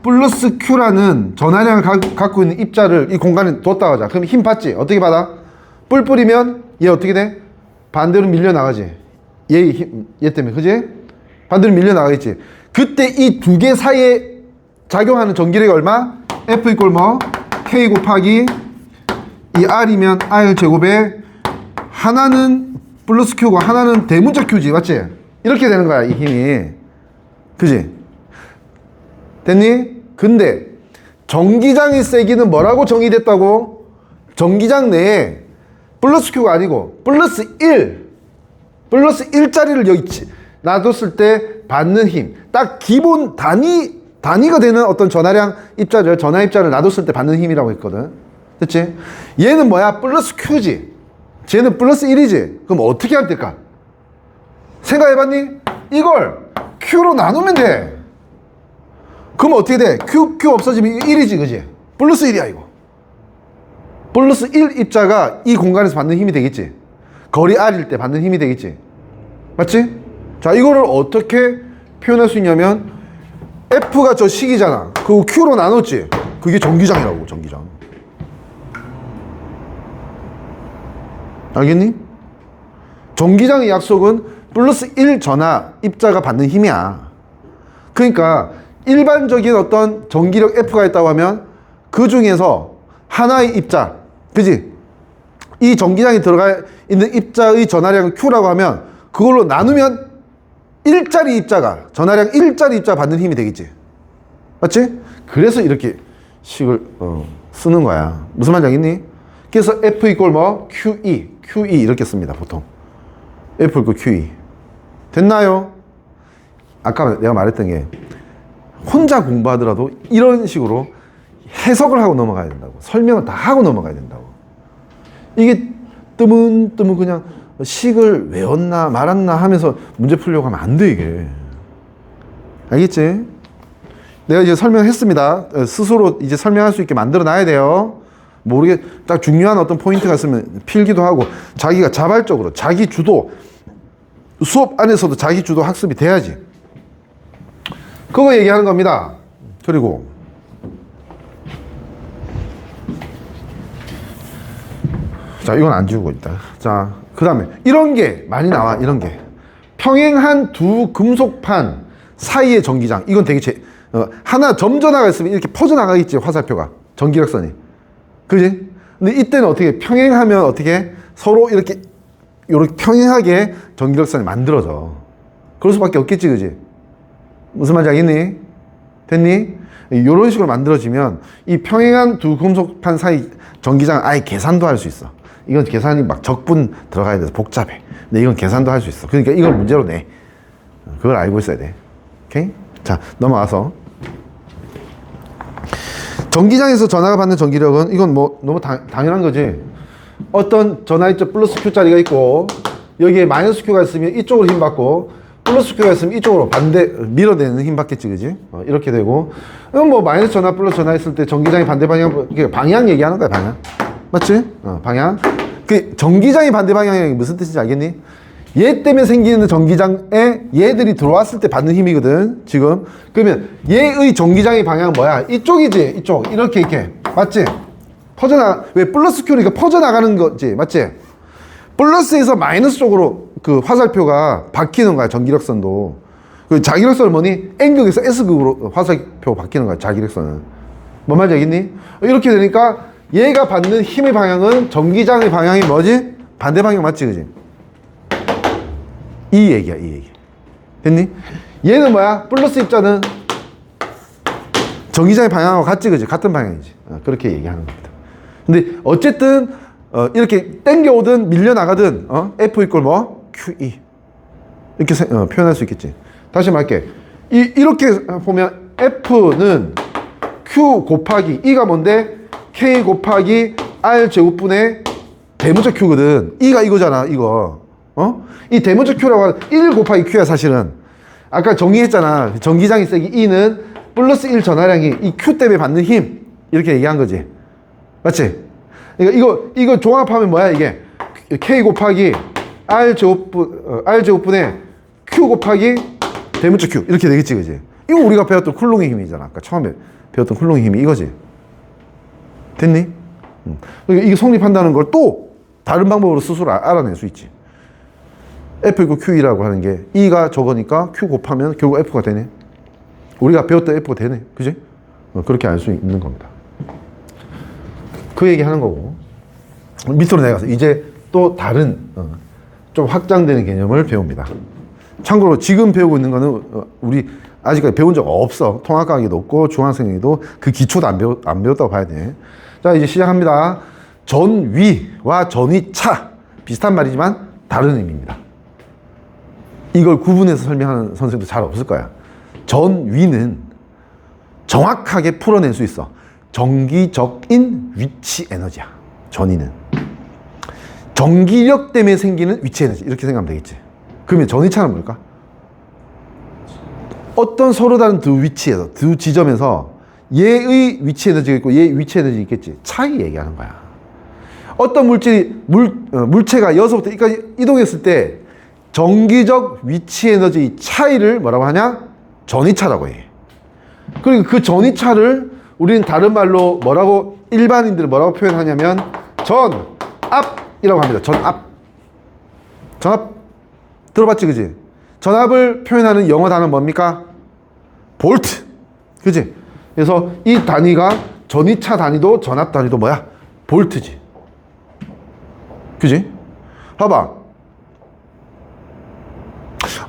플러스 Q라는 전하량을 갖고 있는 입자를 이 공간에 뒀다고 하자. 그럼 힘 받지? 어떻게 받아? 뿔 뿌리면 얘 어떻게 돼? 반대로 밀려나가지. 얘 때문에. 그지? 반대로 밀려나가겠지. 그때 이 두 개 사이에 작용하는 전기력이 얼마? F 이꼴 뭐? K 곱하기 이 R이면 R 제곱에 하나는 플러스 Q고 하나는 대문자 Q지. 맞지? 이렇게 되는 거야, 이 힘이. 그지? 됐니? 근데 전기장의 세기는 뭐라고 정의됐다고? 전기장 내에 플러스 Q가 아니고 플러스 1짜리를 여기 놔뒀을 때 받는 힘, 딱 기본 단위가 되는 어떤 전하 입자를 놔뒀을 때 받는 힘이라고 했거든. 됐지? 얘는 뭐야? 플러스 Q지. 쟤는 플러스 1이지. 그럼 어떻게 하면 될까? 생각해봤니? 이걸 Q로 나누면 돼. 그럼 어떻게 돼? Q 없어지면 1이지, 그지? 플러스 1이야, 이거. 플러스 1 입자가 이 공간에서 받는 힘이 되겠지. 거리 R일 때 받는 힘이 되겠지. 맞지? 자, 이거를 어떻게 표현할 수 있냐면, F가 저 식이잖아. 그거 Q로 나눴지. 그게 전기장이라고, 전기장. 알겠니? 전기장의 약속은 플러스 1 전하 입자가 받는 힘이야. 그러니까 일반적인 어떤 전기력 F가 있다고 하면 그 중에서 하나의 입자, 그지? 이 전기장에 들어가 있는 입자의 전하량을 Q라고 하면 그걸로 나누면 1짜리 입자가, 전하량 1짜리 입자 받는 힘이 되겠지. 맞지? 그래서 이렇게 식을 쓰는 거야. 무슨 말인지 알겠니? 그래서 F 이꼴 뭐? QE 이렇게 씁니다, 보통. F 이꼴 QE. 됐나요? 아까 내가 말했던 게, 혼자 공부하더라도 이런 식으로 해석을 하고 넘어가야 된다고. 설명을 다 하고 넘어가야 된다고. 이게 뜨문뜨문 그냥 식을 외웠나 말았나 하면서 문제 풀려고 하면 안 돼, 이게. 알겠지? 내가 이제 설명했습니다. 스스로 이제 설명할 수 있게 만들어 놔야 돼요. 딱 중요한 어떤 포인트가 있으면 필기도 하고, 자기가 자발적으로, 자기 주도, 수업 안에서도 자기 주도 학습이 돼야지. 그거 얘기하는 겁니다. 그리고 자, 이건 안 지우고 있다. 자, 그 다음에 이런 게 많이 나와. 이런 게 평행한 두 금속판 사이의 전기장. 이건 되게 하나 점전화가 있으면 이렇게 퍼져나가겠지, 화살표가. 전기력선이. 그지? 근데 이때는 어떻게 평행하면 어떻게 서로 이렇게 평행하게 전기력선이 만들어져. 그럴 수밖에 없겠지, 그지? 무슨 말인지 알겠니? 됐니? 이런 식으로 만들어지면 이 평행한 두 금속판 사이 전기장 아예 계산도 할 수 있어. 이건 계산이 막 적분 들어가야 돼서 복잡해. 근데 이건 계산도 할 수 있어. 그러니까 이걸 문제로 내. 그걸 알고 있어야 돼. 오케이? 자, 넘어와서. 전기장에서 전하가 받는 전기력은 이건 뭐 너무 당연한 거지. 어떤 전하 있죠. 플러스 Q짜리가 있고 여기에 마이너스 Q가 있으면 이쪽으로 힘 받고 플러스 Q가 있으면 이쪽으로 밀어내는 힘 받겠지, 그지? 이렇게 되고 이건 뭐 마이너스 전하 플러스 전하 있을 때 전기장이 반대 방향 얘기하는 거야, 방향. 맞지? 방향. 그 전기장이 반대 방향이 무슨 뜻인지 알겠니? 얘 때문에 생기는 전기장에 얘들이 들어왔을 때 받는 힘이거든, 지금. 그러면 얘의 전기장의 방향은 뭐야? 이쪽이지, 이쪽. 이렇게. 맞지? 왜 플러스 Q니까 퍼져나가는 거지, 맞지? 플러스에서 마이너스 쪽으로 그 화살표가 바뀌는 거야, 전기력선도. 그 자기력선은 뭐니? N극에서 S극으로 화살표 바뀌는 거야, 자기력선은. 뭔 말인지 알겠니? 이렇게 되니까 얘가 받는 힘의 방향은 전기장의 방향이 뭐지? 반대 방향 맞지, 그지? 이 얘기야, 이 얘기. 됐니? 얘는 뭐야? 플러스 입자는 전기장의 방향하고 같지, 그지? 같은 방향이지. 그렇게 얘기하는 겁니다. 근데 어쨌든 이렇게 땡겨오든 밀려나가든 F 이꼴 뭐? QE 이렇게 표현할 수 있겠지. 다시 말할게. 이렇게 보면 F는 Q 곱하기 E가 뭔데? K 곱하기 R 제곱분의 대문자 Q거든. E가 이거잖아, 이거. 이 대문자 Q라고 하는 1 곱하기 Q야, 사실은. 아까 정의했잖아. 전기장이 세기 E는 플러스 1 전하량이 이 Q 때문에 받는 힘. 이렇게 얘기한 거지. 맞지? 그러니까 이거 종합하면 뭐야, 이게? K 곱하기 R 제곱분의 Q 곱하기 대문자 Q. 이렇게 되겠지, 그지? 이거 우리가 배웠던 쿨롱의 힘이잖아. 아까 처음에 배웠던 쿨롱의 힘이 이거지. 됐니? 그러니까 이게 성립한다는 걸 또 다른 방법으로 스스로 알아낼 수 있지. F 이고 Q이라고 하는 게 E가 저거니까 Q 곱하면 결국 F가 되네. 우리가 배웠던 F가 되네. 그지? 그렇게 알 수 있는 겁니다. 그 얘기 하는 거고. 밑으로 내려가서 이제 또 다른 좀 확장되는 개념을 배웁니다. 참고로 지금 배우고 있는 거는 우리 아직까지 배운 적 없어. 통합과학에도 없고 중학생에도 그 기초도 안 배웠다고 봐야 돼. 자, 이제 시작합니다. 전위와 전위차 비슷한 말이지만 다른 의미입니다. 이걸 구분해서 설명하는 선생님도 잘 없을 거야. 전위는 정확하게 풀어낼 수 있어. 정기적인 위치 에너지야. 전위는 전기력 때문에 생기는 위치 에너지, 이렇게 생각하면 되겠지. 그러면 전위차는 뭘까? 어떤 서로 다른 두 위치에서, 두 지점에서 얘의 위치 에너지가 있고 얘의 위치 에너지 있겠지. 차이 얘기하는 거야. 어떤 물체가 여기서부터 여기까지 이동했을 때 정기적 위치 에너지 차이를 뭐라고 하냐? 전위차라고 해. 그리고 그 전위차를 우리는 다른 말로 뭐라고, 일반인들은 뭐라고 표현하냐면 전압이라고 합니다. 전압 들어봤지, 그지? 전압을 표현하는 영어 단어는 뭡니까? 볼트. 그지? 그래서 이 단위가 전위차 단위도 전압 단위도 뭐야? 볼트지. 그지? 봐봐.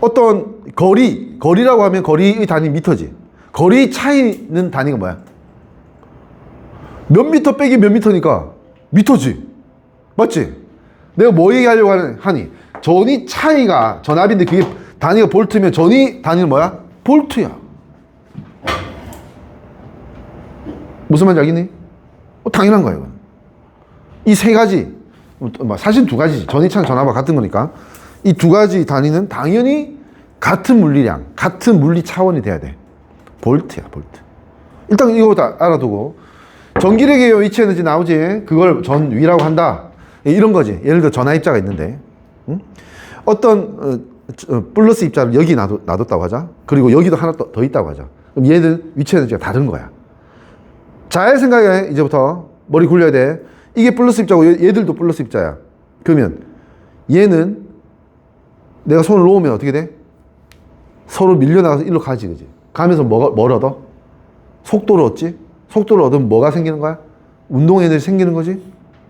어떤 거리라고 하면 거리의 단위 미터지. 거리 차이는 단위가 뭐야? 몇 미터 빼기 몇 미터니까 미터지. 맞지? 내가 뭐 얘기하려고 하니? 전위 차이가 전압인데 그게 단위가 볼트면 전위 단위는 뭐야? 볼트야. 무슨 말인지 알겠니? 당연한 거야, 이건. 이 세 가지, 사실 두 가지지. 전위차는 전압과 같은 거니까. 이 두 가지 단위는 당연히 같은 물리량, 같은 물리 차원이 돼야 돼. 볼트야, 볼트. 일단 이거 다 알아두고. 전기력의 위치 에너지 나오지? 그걸 전위라고 한다. 이런 거지. 예를 들어 전하 입자가 있는데, 어떤 플러스 입자를 여기 놔뒀다고 하자. 그리고 여기도 하나 더 있다고 하자. 그럼 얘들 위치 에너지가 다른 거야. 잘 생각해. 이제부터 머리 굴려야 돼. 이게 플러스 입자고 얘들도 플러스 입자야. 그러면 얘는 내가 손을 놓으면 어떻게 돼? 서로 밀려나가서 일로 가지, 그지? 가면서 뭘 얻어? 속도를 얻지? 속도를 얻으면 뭐가 생기는 거야? 운동 에너지 생기는 거지?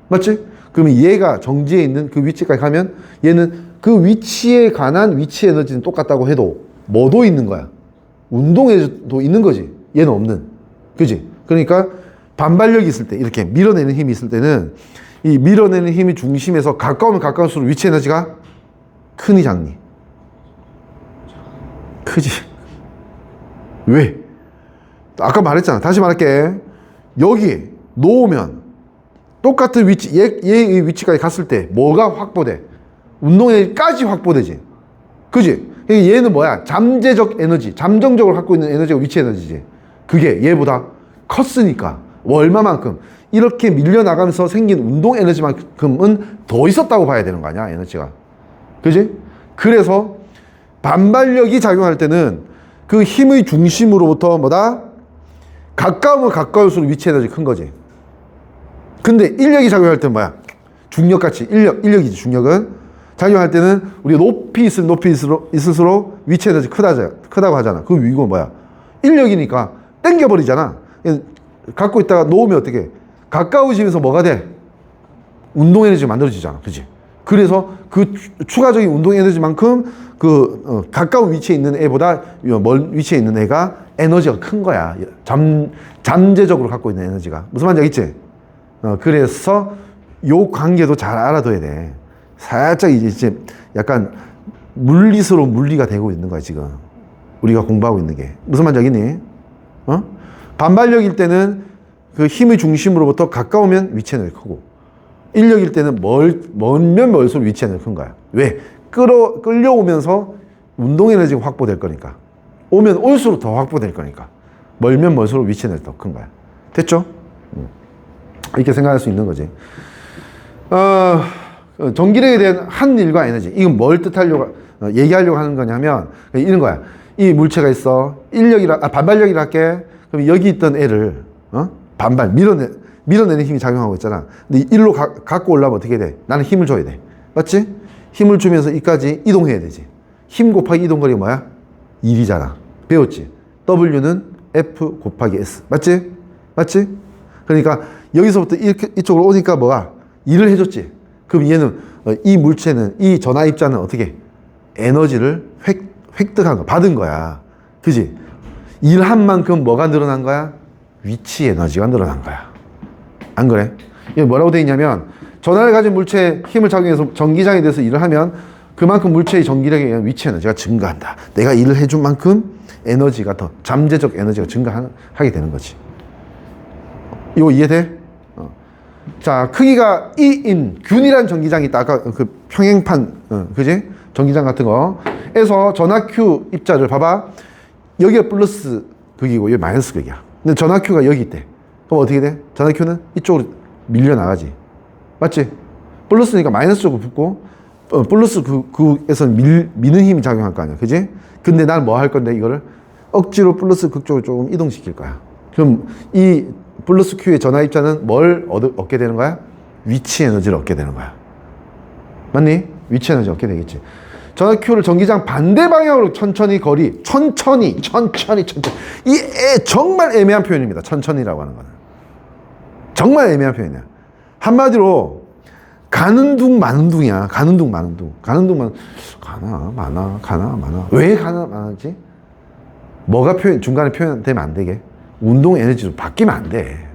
맞지? 그러면 얘가 정지에 있는 그 위치까지 가면 얘는 그 위치에 관한 위치 에너지는 똑같다고 해도 뭐도 있는 거야? 운동 에너지도 있는 거지. 얘는 없는. 그지? 그러니까 반발력이 있을 때, 이렇게 밀어내는 힘이 있을 때는 이 밀어내는 힘이 중심에서 가까우면 가까울수록 위치 에너지가 크니 작니? 크지. 왜? 아까 말했잖아. 다시 말할게. 여기 놓으면 똑같은 위치, 얘의 위치까지 갔을 때 뭐가 확보돼? 운동에까지 확보되지. 그지? 얘는 뭐야? 잠재적 에너지, 잠정적으로 갖고 있는 에너지가 위치 에너지지. 그게 얘보다 컸으니까. 얼마만큼? 이렇게 밀려나가면서 생긴 운동 에너지만큼은 더 있었다고 봐야 되는 거 아니야, 에너지가. 그지? 그래서 반발력이 작용할 때는 그 힘의 중심으로부터 뭐다? 가까우면 가까울수록 위치 에너지 큰 거지. 근데 인력이 작용할 때는 뭐야? 중력같이 인력이지. 중력은 작용할 때는 우리가 높이 있으면 높이 있을수록 위치 에너지 크다고 하잖아. 그 이유가 뭐야? 인력이니까 땡겨버리잖아. 갖고 있다가 놓으면 어떻게? 가까워지면서 뭐가 돼? 운동 에너지가 만들어지잖아. 그지? 그래서 그 추가적인 운동 에너지만큼 가까운 위치에 있는 애보다 멀 위치에 있는 애가 에너지가 큰 거야. 잠재적으로 갖고 있는 에너지가. 무슨 말인지 알겠지? 그래서 요 관계도 잘 알아둬야 돼. 살짝 이제 약간 물리스러운 물리가 되고 있는 거야, 지금. 우리가 공부하고 있는 게. 무슨 말인지 알겠니? 반발력일 때는 그 힘의 중심으로부터 가까우면 위치 에너지 크고, 인력일 때는 멀면 멀수록 위치 에너지 큰 거야. 왜? 끌려오면서 운동 에너지가 확보될 거니까. 오면 올수록 더 확보될 거니까. 멀면 멀수록 위치 에너지 더 큰 거야. 됐죠? 이렇게 생각할 수 있는 거지. 전기력에 대한 한 일과 에너지. 이건 뭘 뜻하려고, 얘기하려고 하는 거냐면, 이런 거야. 이 물체가 있어. 반발력이라 할게. 그럼 여기 있던 애를, 밀어내는 힘이 작용하고 있잖아. 근데 일로 갖고 올라면 어떻게 돼? 나는 힘을 줘야 돼. 맞지? 힘을 주면서 이까지 이동해야 되지. 힘 곱하기 이동거리가 뭐야? 1이잖아. 배웠지? W는 F 곱하기 S. 맞지? 맞지? 그러니까 여기서부터 이쪽으로 오니까 뭐야? 일을 해줬지. 그럼 얘는, 이 물체는, 이 전하 입자는 어떻게? 에너지를 획득한 거, 받은 거야. 그지? 일한 만큼 뭐가 늘어난 거야? 위치 에너지가 늘어난 거야. 안 그래? 이게 뭐라고 돼 있냐면, 전하를 가진 물체에 힘을 작용해서 전기장에 대해서 일을 하면 그만큼 물체의 전기력에 의한 위치 에너지가 증가한다. 내가 일을 해준 만큼 에너지가 더, 잠재적 에너지가 증가하게 되는 거지. 이거 이해돼? 자, 크기가 2인 균이란 전기장이 있다. 아까 그 평행판, 그지? 전기장 같은 거에서 전하 Q 입자를 봐봐. 여기가 플러스 극이고 여기 마이너스 극이야. 근데 전하 Q가 여기 있대. 그럼 어떻게 돼? 전하 Q는 이쪽으로 밀려나가지. 맞지? 플러스니까 마이너스 쪽으로 붙고, 플러스 극에서는 미는 힘이 작용할 거 아니야. 그지? 근데 난 뭐 할 건데, 이거를? 억지로 플러스 극 쪽으로 조금 이동시킬 거야. 그럼 이 플러스 Q의 전하 입자는 뭘 얻게 되는 거야? 위치 에너지를 얻게 되는 거야. 맞니? 위치 에너지 얻게 되겠지. 전하 Q를 전기장 반대 방향으로 천천히. 정말 애매한 표현입니다. 천천히라고 하는 거는. 정말 애매한 표현이야. 한마디로 가는 둥 마는 둥이야. 가는 둥 마는 둥. 가나 마나. 왜 가나 마나지? 뭐가 중간에 표현되면 안 되게? 운동 에너지도 바뀌면 안 돼.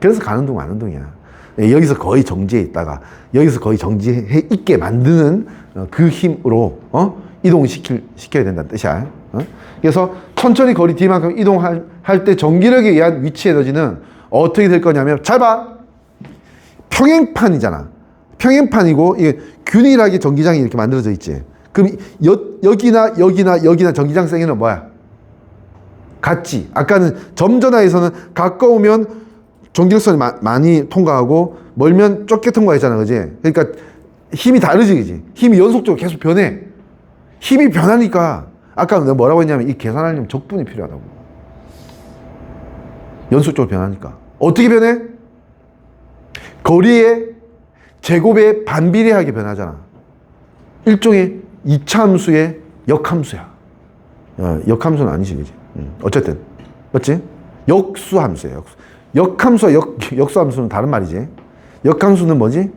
그래서 가는 둥 마는 둥이야. 여기서 거의 정지해 있다가 여기서 거의 정지해 있게 만드는 그 힘으로 이동시켜야 된다는 뜻이야. 그래서 천천히 거리 D만큼 이동할 때 전기력에 의한 위치 에너지는 어떻게 될 거냐면, 잘 봐. 평행판이잖아. 평행판이고 이게 균일하게 전기장이 이렇게 만들어져 있지. 그럼 여기나 전기장 세기는 뭐야? 같지. 아까는 점전하에서는 가까우면 전기력선이 많이 통과하고 멀면 좁게 통과했잖아. 그지? 그러니까 힘이 다르지. 그지? 힘이 연속적으로 계속 변해. 힘이 변하니까 아까 내가 뭐라고 했냐면 이 계산하려면 적분이 필요하다고. 연속적으로 변하니까. 어떻게 변해? 거리의 제곱에 반비례하게 변하잖아. 일종의 이차함수의 역함수야. 역함수는 아니지, 그지? 어쨌든 맞지? 역수함수야. 역수. 역함수와 역수함수는 다른 말이지. 역함수는 뭐지?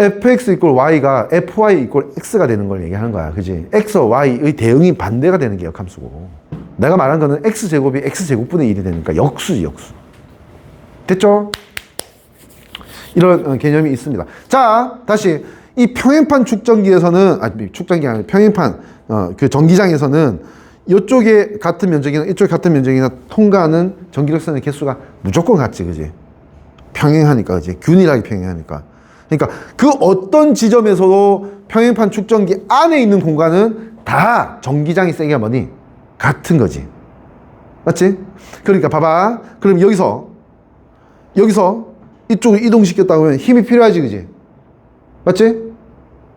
fx 이꼴 y가 fy 이꼴 x가 되는 걸 얘기하는 거야. 그지? x와 y의 대응이 반대가 되는 게 역함수고, 내가 말한 거는 x제곱이 x제곱분의 1이 되니까 역수지, 역수. 됐죠? 이런 개념이 있습니다. 자, 다시 이 평행판 축전기에서는, 축전기 아니라 평행판 그 전기장에서는 이쪽에 같은 면적이나 이쪽에 같은 면적이나 통과하는 전기력선의 개수가 무조건 같지, 그지? 평행하니까, 그지? 균일하게 평행하니까. 그러니까 그 어떤 지점에서도 평행판 축전기 안에 있는 공간은 다 전기장의 세기가 뭐니? 같은 거지. 맞지? 그러니까 봐봐. 그럼 여기서 이쪽으로 이동시켰다고 하면 힘이 필요하지, 그지? 맞지?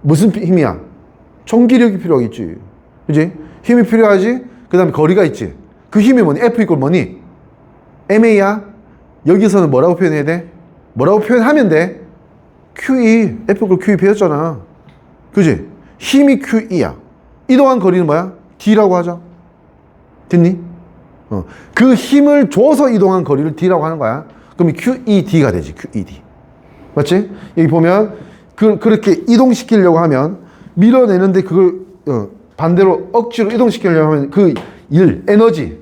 무슨 힘이야? 전기력이 필요하겠지. 그지? 힘이 필요하지? 그 다음에 거리가 있지. 그 힘이 뭐니? F 이꼴 뭐니? MA야? 여기서는 뭐라고 표현해야 돼? 뭐라고 표현하면 돼? QE. F 이꼴 QE 배웠잖아. 그지? 힘이 QE야. 이동한 거리는 뭐야? D라고 하자. 됐니? 그 힘을 줘서 이동한 거리를 D라고 하는 거야. 그럼 QED가 되지. QED. 맞지? 여기 보면 그렇게 이동시키려고 하면, 밀어내는데 그걸 반대로 억지로 이동시키려고 하면 그 에너지,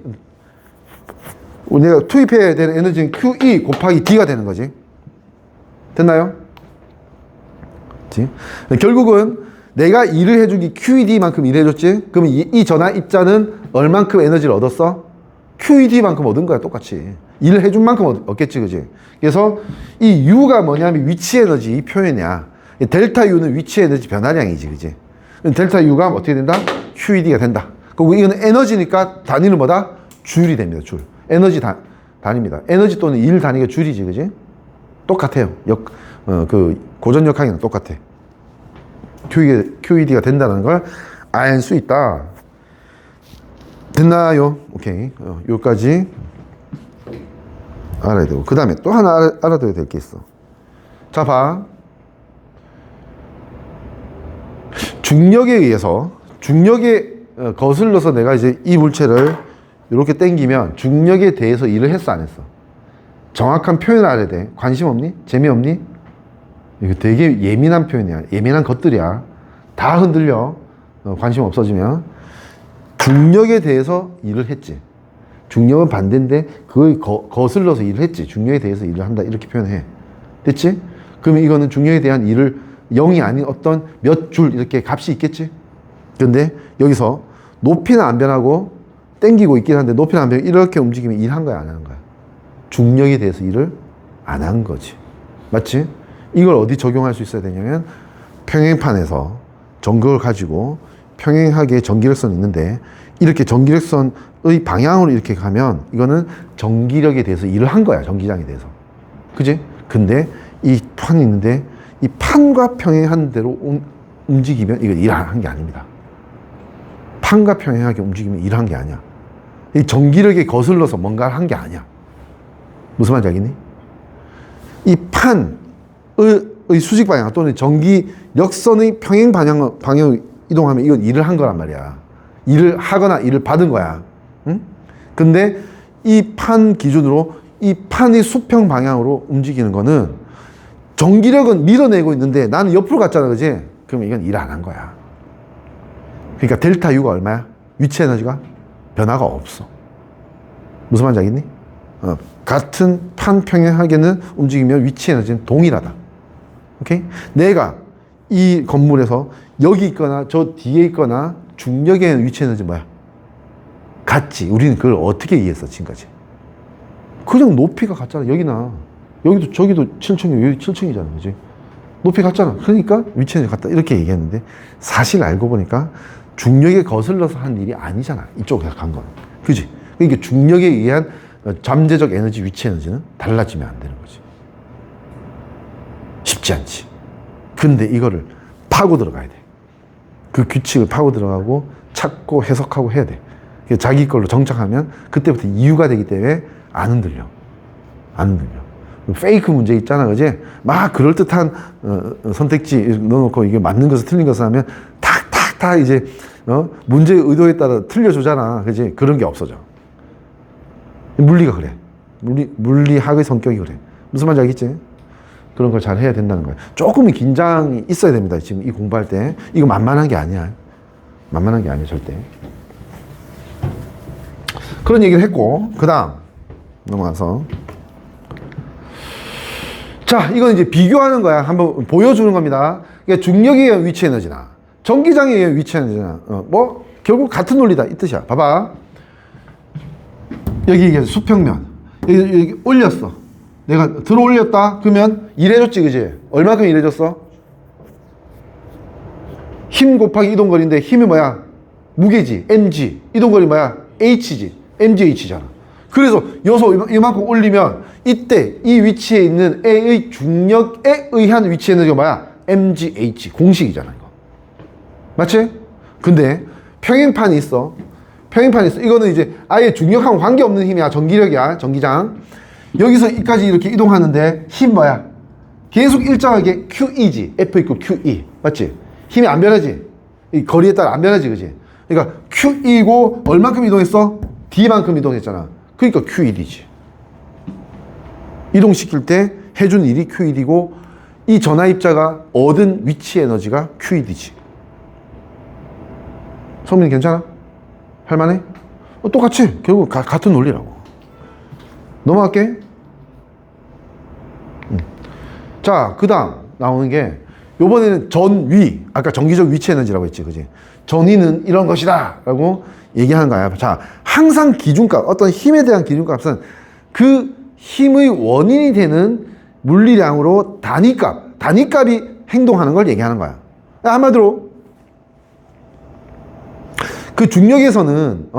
내가 투입해야 되는 에너지는 QE 곱하기 D가 되는 거지. 됐나요? 그치? 결국은 내가 일을 해주기 QED만큼 일해줬지? 그러면 이 전화 입자는 얼만큼 에너지를 얻었어? QED만큼 얻은 거야, 똑같이. 일을 해준 만큼 얻겠지, 그지? 그래서 이 U가 뭐냐면 위치 에너지 이 표현이야. 델타 U는 위치 에너지 변화량이지, 그지? 델타 U가 어떻게 된다? QED가 된다. 그리고 이거는 에너지니까 단위는 뭐다? 줄이 됩니다, 줄. 에너지 단위입니다. 에너지 또는 일 단위가 줄이지, 그지? 똑같아요. 그 고전 역학이랑 똑같아. QED가 된다는 걸 알 수 있다. 됐나요? 오케이. 여기까지 알아야 되고, 그 다음에 또 하나 알아둬야 될 게 있어. 자, 봐. 중력에 의해서, 중력에 거슬러서 내가 이제 이 물체를 이렇게 당기면 중력에 대해서 일을 했어, 안 했어? 정확한 표현을 알아야 돼. 관심 없니? 재미없니? 이거 되게 예민한 표현이야. 예민한 것들이야. 다 흔들려. 관심 없어지면. 중력에 대해서 일을 했지. 중력은 반대인데 그걸 거슬러서 일을 했지. 중력에 대해서 일을 한다, 이렇게 표현해. 됐지? 그러면 이거는 중력에 대한 일을 0이 아닌 어떤 몇 줄 이렇게 값이 있겠지? 근데 여기서 높이는 안 변하고 땡기고 있긴 한데, 높이는 안 변하고 이렇게 움직이면 일한 거야, 안 하는 거야? 중력에 대해서 일을 안 한 거지. 맞지? 이걸 어디 적용할 수 있어야 되냐면, 평행판에서 전극을 가지고 평행하게 전기력선이 있는데, 이렇게 전기력선의 방향으로 이렇게 가면 이거는 전기력에 대해서 일을 한 거야, 전기장에 대해서. 그지? 근데 이 판이 있는데 이 판과 평행한 대로 움직이면 이거 일한 게 아닙니다. 판과 평행하게 움직이면 일한 게 아니야. 이 전기력에 거슬러서 뭔가를 한 게 아니야. 무슨 말인지 알겠니? 이 판의 수직 방향 또는 전기 역선의 평행 방향을 이동하면 이건 일을 한 거란 말이야. 일을 하거나 일을 받은 거야. 응? 근데 이 판 기준으로 이 판이 수평 방향으로 움직이는 거는 전기력은 밀어내고 있는데 나는 옆으로 갔잖아, 그지? 그럼 이건 일 안 한 거야. 그러니까 델타 U가 얼마야? 위치 에너지가 변화가 없어. 무슨 말인지 알겠니? 같은 판 평행하게는 움직이면 위치 에너지는 동일하다. 오케이? 내가 이 건물에서 여기 있거나 저 뒤에 있거나 중력의 위치 에너지 뭐야? 같지. 우리는 그걸 어떻게 이해했어, 지금까지? 그냥 높이가 같잖아. 여기나 여기도 저기도 7층이고 여기 7층이잖아, 그지? 높이 같잖아. 그러니까 위치 에너지 같다, 이렇게 얘기했는데, 사실 알고 보니까 중력에 거슬러서 한 일이 아니잖아, 이쪽에 간 건. 그지? 그러니까 중력에 의한 잠재적 에너지, 위치 에너지는 달라지면 안 되는 거지. 쉽지 않지. 근데 이거를 파고 들어가야 돼. 그 규칙을 파고 들어가고 찾고 해석하고 해야 돼. 자기 걸로 정착하면 그때부터 이유가 되기 때문에 안 흔들려. 안 들려. 페이크 문제 있잖아, 그지? 막 그럴듯한 선택지 넣어놓고 이게 맞는 것을 틀린 것을 하면 탁탁탁 이제 문제의 의도에 따라 틀려주잖아, 그지? 그런 게 없어져. 물리가 그래. 물리학의 성격이 그래. 무슨 말인지 알겠지? 그런 걸 잘 해야 된다는 거야. 조금은 긴장이 있어야 됩니다. 지금 이 공부할 때. 이거 만만한 게 아니야. 만만한 게 아니야, 절대. 그런 얘기를 했고, 그 다음 넘어가서. 자, 이건 이제 비교하는 거야. 한번 보여주는 겁니다. 그러니까 중력에 의한 위치 에너지나 전기장에 의한 위치 에너지나 뭐 결국 같은 논리다 이 뜻이야. 봐봐. 여기 이게 수평면 여기 올렸어. 내가 들어 올렸다 그러면 일해줬지, 그지? 얼마큼 일해줬어? 힘 곱하기 이동거리인데 힘이 뭐야? 무게지, mg. 이동거리 뭐야? h지, mgh잖아. 그래서 여기서 이만큼 올리면 이때 이 위치에 있는 A의 중력에 의한 위치 에너지가 뭐야? mgh 공식이잖아, 이거. 맞지? 근데 평행판이 있어. 이거는 이제 아예 중력하고 관계없는 힘이야. 전기력이야, 전기장. 여기서 이까지 이렇게 이동하는데 힘 뭐야? 계속 일정하게 QE지. F = QE. 맞지? 힘이 안 변하지? 이 거리에 따라 안 변하지, 그지? 그러니까 QE고 얼만큼 이동했어? D만큼 이동했잖아. 그러니까 QED지. 이동시킬 때 해준 일이 QED고 이 전하입자가 얻은 위치 에너지가 QED지. 성민이 괜찮아? 할만해? 똑같이 결국 같은 논리라고. 넘어갈게. 자, 그 다음 나오는 게 요번에는 전위, 아까 전기적 위치 에너지라고 했지, 그지? 전위는 이런 것이다 라고 얘기하는 거야. 자, 항상 기준값, 어떤 힘에 대한 기준값은 그 힘의 원인이 되는 물리량으로 단위값이 행동하는 걸 얘기하는 거야. 한마디로 그 중력에서는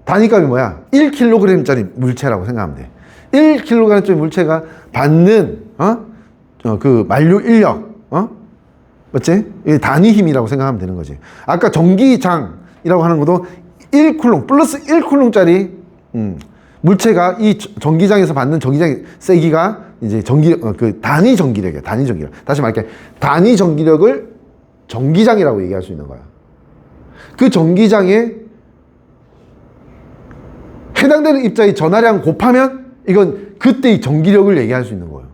단위값이 뭐야? 1kg짜리 물체라고 생각하면 돼. 1kg짜리 물체가 받는 그 만료 인력, 맞지? 단위 힘이라고 생각하면 되는 거지. 아까 전기장이라고 하는 것도 1쿨롱 플러스 1쿨롱짜리 물체가 이 전기장에서 받는 전기장의 세기가 이제 그 단위 전기력이야. 단위 전기력. 다시 말할게. 단위 전기력을 전기장이라고 얘기할 수 있는 거야. 그 전기장에 해당되는 입자의 전하량 곱하면 이건 그때의 전기력을 얘기할 수 있는 거예요.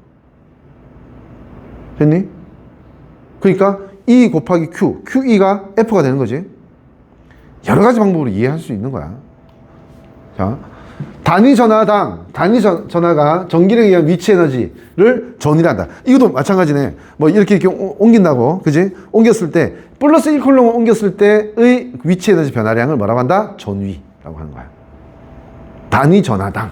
됐니? 그러니까 E 곱하기 Q, QE가 F가 되는 거지. 여러 가지 방법으로 이해할 수 있는 거야. 자, 단위 전하가 전기력에 의한 위치 에너지를 전이란다. 이것도 마찬가지네. 뭐 이렇게 옮긴다고, 그지? 옮겼을 때 플러스 1쿨롱을 옮겼을 때의 위치 에너지 변화량을 뭐라고 한다? 전위라고 하는 거야. 단위 전하당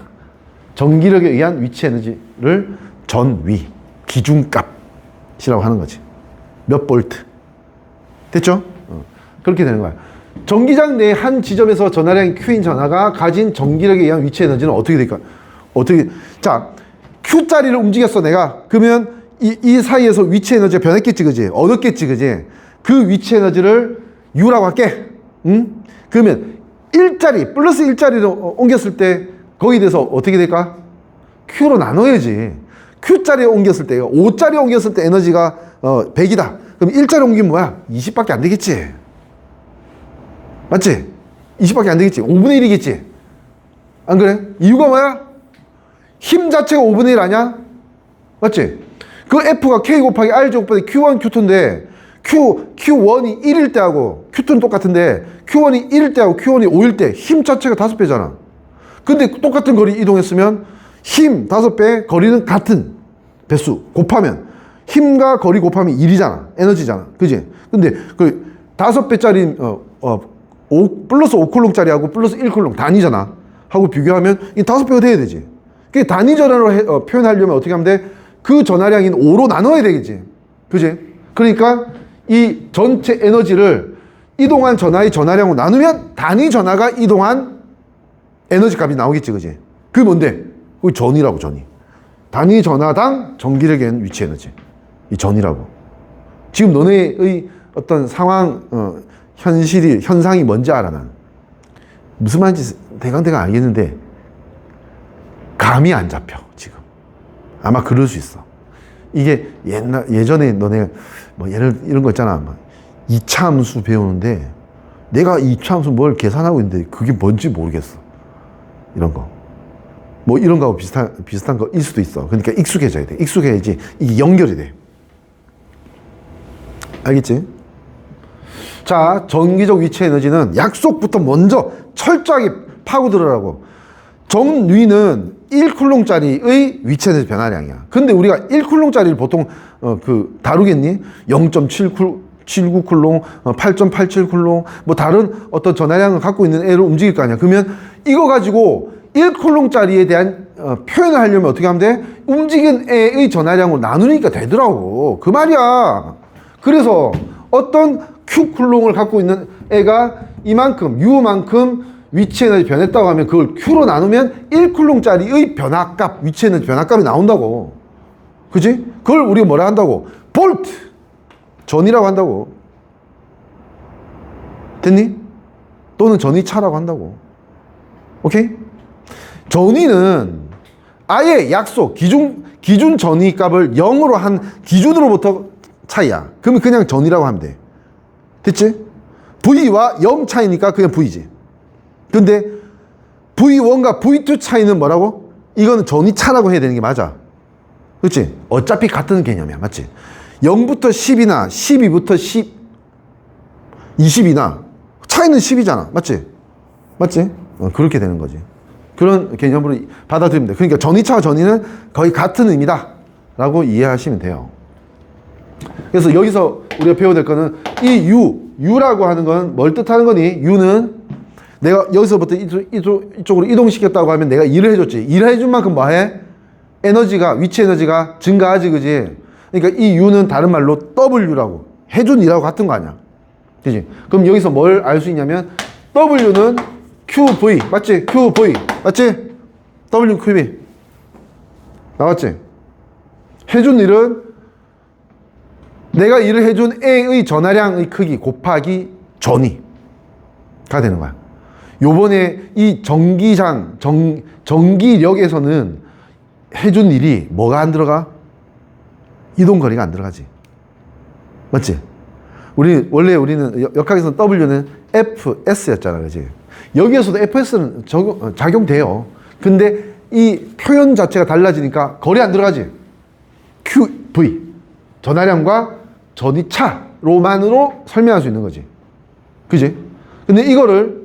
전기력에 의한 위치 에너지를 전위, 기준값이라고 하는 거지. 몇 볼트. 됐죠? 그렇게 되는 거야. 전기장 내 한 지점에서 전하량이 Q인 전하가 가진 전기력에 의한 위치 에너지는 어떻게 될까? 자, Q자리를 움직였어, 내가. 그러면 이 사이에서 위치 에너지가 변했겠지, 그지? 얻었겠지, 그지? 그 위치 에너지를 U라고 할게. 응? 그러면 플러스 1자리로 옮겼을 때 거기에 대해서 어떻게 될까? Q로 나눠야지. Q자리에 옮겼을 때, 5자리에 옮겼을 때 에너지가 100이다. 그럼 1자리 옮기면 뭐야? 20밖에 안 되겠지. 맞지? 20밖에 안 되겠지. 5분의 1이겠지. 안 그래? 이유가 뭐야? 힘 자체가 5분의 1 아니야? 맞지? 그 F가 K 곱하기 R 제곱분의 Q1, Q2인데 Q1이 1일 때하고 Q2는 똑같은데 Q1이 1일 때하고 Q1이 5일 때 힘 자체가 5배잖아. 근데 똑같은 거리 이동했으면 힘 5배, 거리는 같은 배수 곱하면 힘과 거리 곱하면 1이잖아. 에너지잖아. 그지? 근데 그 5배짜리 플러스 5쿨롱짜리하고 플러스 1쿨롱 단위잖아. 하고 비교하면 이 5배가 돼야 되지. 그게 단위 전하로 표현하려면 어떻게 하면 돼? 그 전하량인 5로 나눠야 되겠지. 그지? 그러니까 이 전체 에너지를 이동한 전하의 전하량으로 나누면 단위 전하가 이동한 에너지 값이 나오겠지. 그지? 그게 뭔데? 그게 전이라고, 전이. 단위 전하당 전기력의 위치 에너지. 이 전이라고. 지금 너네의 어떤 상황, 현상이 뭔지 알아, 난. 무슨 말인지 대강 알겠는데, 감이 안 잡혀, 지금. 아마 그럴 수 있어. 이게 예전에 너네 뭐 이런 거 있잖아. 막 2차 함수 배우는데 내가 2차 함수 뭘 계산하고 있는데 그게 뭔지 모르겠어. 이런 거. 뭐 이런 거하고 비슷한 거일 수도 있어. 그러니까 익숙해져야 돼. 익숙해야지 이게 연결이 돼. 알겠지? 자, 정기적 위치 에너지는 약속부터 먼저 철저하게 파고들으라고. 정위는 1쿨롱짜리의 위치 에너지 변화량이야. 근데 우리가 1쿨롱짜리를 보통 다루겠니? 0.79쿨롱, 8.87쿨롱, 뭐 다른 어떤 전하량을 갖고 있는 애를 움직일 거 아니야. 그러면 이거 가지고 1쿨롱짜리에 대한 표현을 하려면 어떻게 하면 돼? 움직인 애의 전하량으로 나누니까 되더라고. 그 말이야. 그래서 어떤 Q쿨롱을 갖고 있는 애가 이만큼, U만큼 위치 에너지 변했다고 하면 그걸 Q로 나누면 1쿨롱짜리의 변화값, 위치 에너지 변화값이 나온다고. 그지? 그걸 우리가 뭐라 한다고? 볼트! 전이라고 한다고. 됐니? 또는 전이차라고 한다고. 오케이? 전위는 아예 약속, 기준 전위 값을 0으로 한 기준으로부터 차이야. 그러면 그냥 전위라고 하면 돼. 됐지? V와 0 차이니까 그냥 V지. 근데 V1과 V2 차이는 뭐라고? 이거는 전위차라고 해야 되는 게 맞아. 그렇지? 어차피 같은 개념이야. 맞지? 0부터 10이나 12부터 10, 20이나 차이는 10이잖아. 맞지? 맞지? 그렇게 되는 거지. 그런 개념으로 받아들이면 돼. 그러니까 전위차와 전위는 거의 같은 의미다 라고 이해하시면 돼요. 그래서 여기서 우리가 배워야 될 거는 이 U라고 하는 건 뭘 뜻하는 거니? U는 내가 여기서부터 이쪽으로 이동시켰다고 하면 내가 일을 해줬지. 일을 해준 만큼 뭐 해? 에너지가, 위치 에너지가 증가하지, 그지? 그러니까 이 U는 다른 말로 W라고. 해준 일하고 같은 거 아니야. 그지? 그럼 여기서 뭘 알 수 있냐면 W는 QV. 맞지? QV. 맞지? W, QV. 나왔지? 해준 일은 내가 일을 해준 A의 전하량의 크기 곱하기 전위가 되는 거야. 요번에 이 전기력에서는 해준 일이 뭐가 안 들어가? 이동거리가 안 들어가지. 맞지? 원래 우리는 역학에서는 W는 FS였잖아. 그지? 여기에서도 FS는 작용돼요. 근데 이 표현 자체가 달라지니까 거리 안 들어가지. QV. 전하량과 전위차로만으로 설명할 수 있는 거지. 그지? 근데 이거를,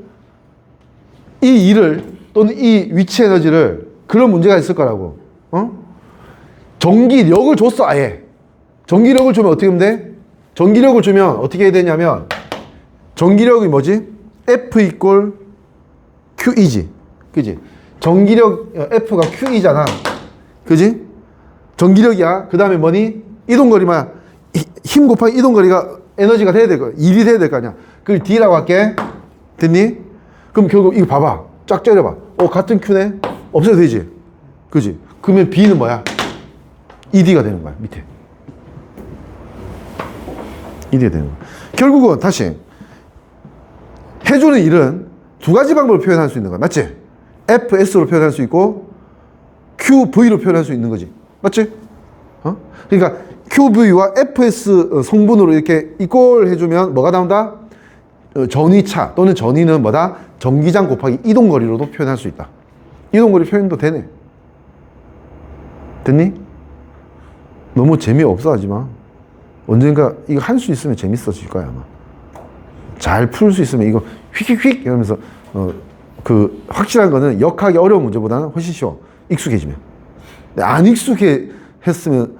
이 일을, 또는 이 위치 에너지를, 그런 문제가 있을 거라고. 전기력을 줬어, 아예. 전기력을 주면 어떻게 하면 돼? 전기력을 주면 어떻게 해야 되냐면, 전기력이 뭐지? F 이꼴 QE지. 그지? 전기력, F가 QE잖아. 그지? 전기력이야. 그 다음에 뭐니? 이동거리만, 힘 곱하기 이동거리가 에너지가 돼야 될 거야. 일이 돼야 될 거 아니야. 그걸 D라고 할게. 됐니? 그럼 결국 이거 봐봐. 쫙 째려봐. 같은 Q네? 없애도 되지. 그지? 그러면 B는 뭐야? ED가 되는 거야, 밑에. ED가 되는 거야. 결국은 다시 해주는 일은 두 가지 방법으로 표현할 수 있는 거야. 맞지? FS로 표현할 수 있고 QV로 표현할 수 있는 거지. 맞지? 그러니까 QV와 FS 성분으로 이렇게 이꼴 해주면 뭐가 나온다? 전위차 또는 전위는 뭐다? 전기장 곱하기 이동거리로도 표현할 수 있다. 이동거리 표현도 되네. 됐니? 너무 재미없어 하지 마. 언젠가 이거 할 수 있으면 재밌어질 거야 아마. 잘 풀 수 있으면 이거 휙휙휙 이러면서 그 확실한 거는 역학이 어려운 문제보다는 훨씬 쉬워. 익숙해지면. 안 익숙했으면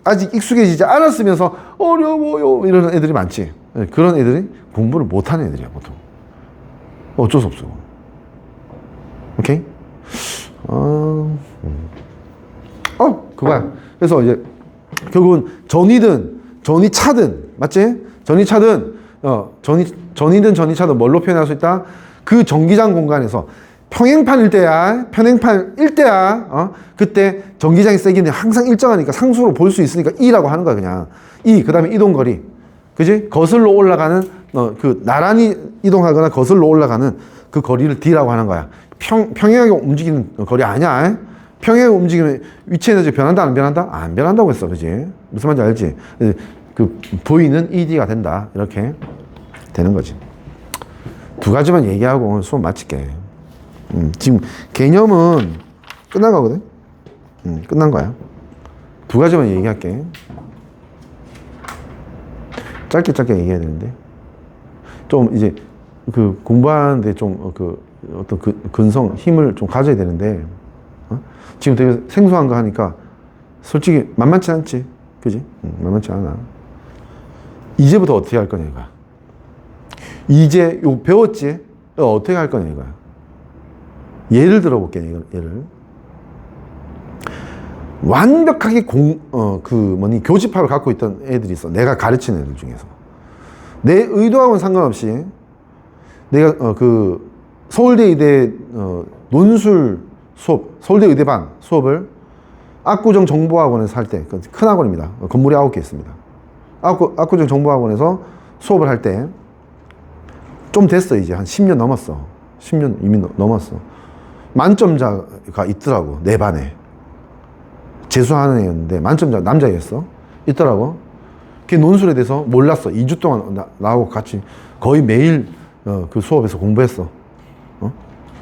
아직 익숙해지지 않았으면서 어려워요 이러는 애들이 많지. 그런 애들이 공부를 못하는 애들이야 보통. 어쩔 수 없어. 오케이? 그거야. 그래서 이제 결국은 전이든 전이차든 맞지? 전이차든 전이든 전이차든 뭘로 표현할 수 있다? 그 전기장 공간에서 평행판일 때야, 그때 전기장의 세기는 항상 일정하니까 상수로 볼 수 있으니까 E라고 하는 거야, 그냥. 그 다음에 이동거리. 그지? 거슬러 올라가는, 나란히 이동하거나 거슬러 올라가는 그 거리를 D라고 하는 거야. 평행하게 움직이는 거리 아니야. 평행의 움직임의 위치 에너지 변한다, 안 변한다? 안 변한다고 했어, 그지? 무슨 말인지 알지? 그 V는 ED가 된다, 이렇게 되는 거지. 두 가지만 얘기하고 오늘 수업 마칠게. 지금 개념은 끝난 거거든? 끝난 거야. 두 가지만 얘기할게. 짧게 얘기해야 되는데. 좀 이제 그 공부하는데 좀 어떤 근성, 힘을 좀 가져야 되는데, 지금 되게 생소한 거 하니까 솔직히 만만치 않지. 그지? 만만치 않아. 이제부터 어떻게 할 거냐, 이거야. 이제 요 배웠지? 어떻게 할 거냐, 이거야. 예를 들어볼게, 예를. 완벽하게 교집합을 갖고 있던 애들이 있어. 내가 가르치는 애들 중에서. 내 의도하고는 상관없이 내가 서울대 의대 논술 수업, 서울대 의대반 수업을 압구정 정보학원에서 할 때, 큰 학원입니다. 건물이 9개 있습니다. 압구정 정보학원에서 수업을 할 때 좀 됐어. 이제 한 10년 넘었어. 10년 이미 넘었어. 만점자가 있더라고, 내 반에. 재수하는 애였는데 만점자 남자였어. 있더라고. 걔 논술에 대해서 몰랐어. 2주 동안 나하고 같이 거의 매일 그 수업에서 공부했어.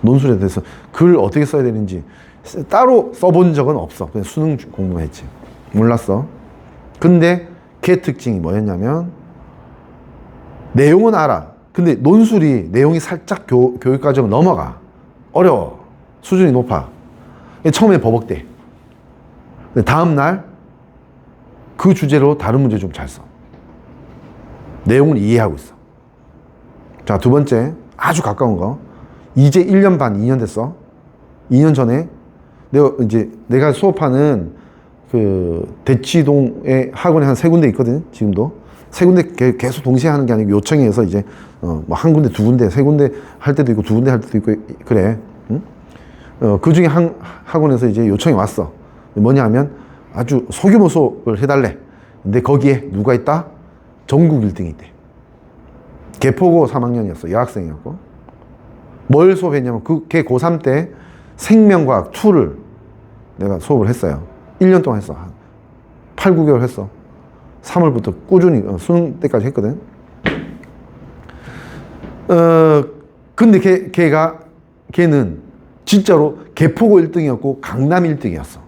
논술에 대해서 글 어떻게 써야 되는지 따로 써본 적은 없어. 그냥 수능 공부만 했지. 몰랐어. 근데 걔 특징이 뭐였냐면 내용은 알아. 근데 논술이 내용이 살짝 교육과정을 넘어가. 어려워. 수준이 높아. 처음에 버벅대. 근데 다음날 그 주제로 다른 문제 좀 잘 써. 내용을 이해하고 있어. 자, 두 번째, 아주 가까운 거. 이제 1년 반, 2년 됐어. 2년 전에 내가 수업하는 그 대치동에 학원에 한 3군데 있거든, 지금도. 3군데 계속 동시에 하는 게 아니고 요청이 해서 이제 뭐 한 군데, 두 군데, 3군데 할 때도 있고 2군데 할 때도 있고 그래. 응? 그 중에 한 학원에서 이제 요청이 왔어. 뭐냐 하면 아주 소규모 수업을 해달래. 근데 거기에 누가 있다? 전국 1등이 있대. 개포고 3학년이었어. 여학생이었고. 뭘 수업했냐면 걔 고3 때 생명과학 2를 내가 수업을 했어요. 1년 동안 했어. 한 8, 9개월 했어. 3월부터 꾸준히 수능 때까지 했거든. 근데 걔는 진짜로 개포고 1등이었고 강남 1등이었어.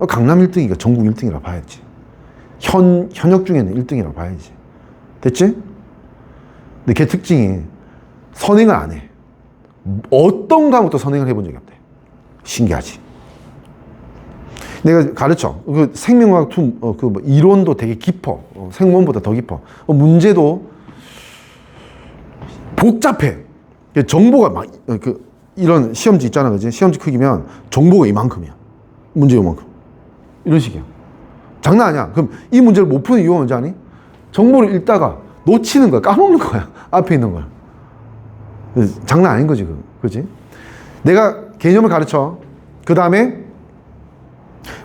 강남 1등이니까 전국 1등이라고 봐야지. 현역 중에는 1등이라고 봐야지. 됐지? 근데 걔 특징이 선행을 안 해. 어떤 과목도 선행을 해본 적이 없대. 신기하지? 내가 가르쳐. 그 생명과학 이론도 되게 깊어. 생문보다 더 깊어. 문제도 복잡해. 정보가 막, 이런 시험지 있잖아. 그지? 시험지 크기면 정보가 이만큼이야. 문제 요만큼. 이런 식이야. 장난 아니야. 그럼 이 문제를 못 푸는 이유가 뭔지 아니? 정보를 읽다가 놓치는 거야. 까먹는 거야. 앞에 있는 걸. 장난 아닌 거지, 그지? 내가 개념을 가르쳐. 그 다음에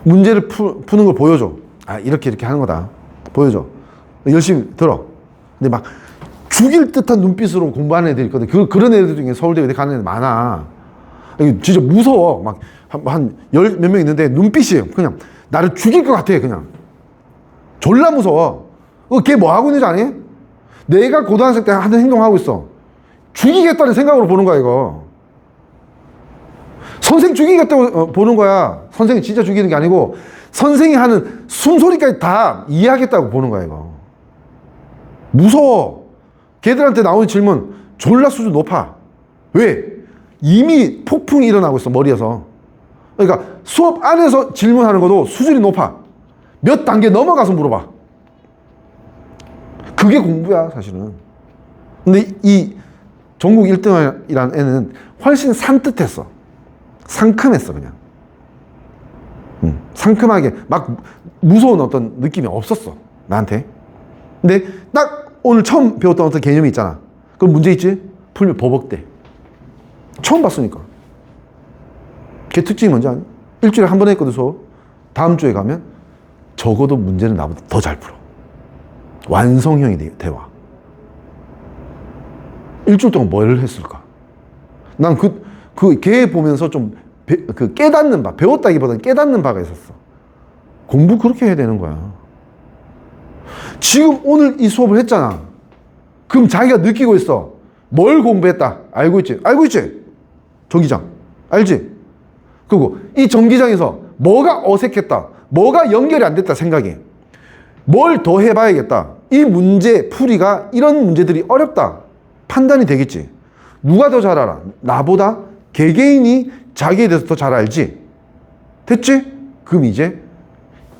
문제를 푸는 걸 보여줘. 아, 이렇게 하는 거다. 보여줘. 열심히 들어. 근데 막 죽일 듯한 눈빛으로 공부하는 애들 있거든. 그런 애들 중에 서울대 의대 가는 애들 많아. 진짜 무서워. 막 한 열 몇 명 있는데 눈빛이 그냥 나를 죽일 것 같아. 그냥 졸라 무서워. 걔 뭐 하고 있는지 아니? 내가 고등학생 때 하는 행동하고 있어. 죽이겠다는 생각으로 보는 거야, 이거. 선생 죽이겠다고 보는 거야. 선생이 진짜 죽이는 게 아니고 선생이 하는 숨소리까지 다 이해하겠다고 보는 거야, 이거. 무서워. 걔들한테 나오는 질문 졸라 수준 높아. 왜? 이미 폭풍이 일어나고 있어, 머리에서. 그러니까 수업 안에서 질문하는 것도 수준이 높아. 몇 단계 넘어가서 물어봐. 그게 공부야, 사실은. 근데 이 전국 1등이라는 애는 훨씬 산뜻했어. 상큼했어, 그냥. 상큼하게 막 무서운 어떤 느낌이 없었어, 나한테. 근데 딱 오늘 처음 배웠던 어떤 개념이 있잖아. 그럼 문제 있지? 풀면 버벅대. 처음 봤으니까. 걔 특징이 뭔지 아니? 일주일에 한 번 했거든, 수업. 다음 주에 가면 적어도 문제는 나보다 더 잘 풀어. 완성형이 돼와. 일주일 동안 뭘 했을까? 난 걔 보면서 좀 그 깨닫는 바, 배웠다기보다는 깨닫는 바가 있었어. 공부 그렇게 해야 되는 거야. 지금 오늘 이 수업을 했잖아. 그럼 자기가 느끼고 있어. 뭘 공부했다. 알고 있지? 알고 있지? 전기장. 알지? 그리고 이 전기장에서 뭐가 어색했다. 뭐가 연결이 안 됐다 생각이. 뭘 더 해봐야겠다. 이 문제 풀이가 이런 문제들이 어렵다. 판단이 되겠지. 누가 더 잘 알아? 나보다 개개인이 자기에 대해서 더 잘 알지? 됐지? 그럼 이제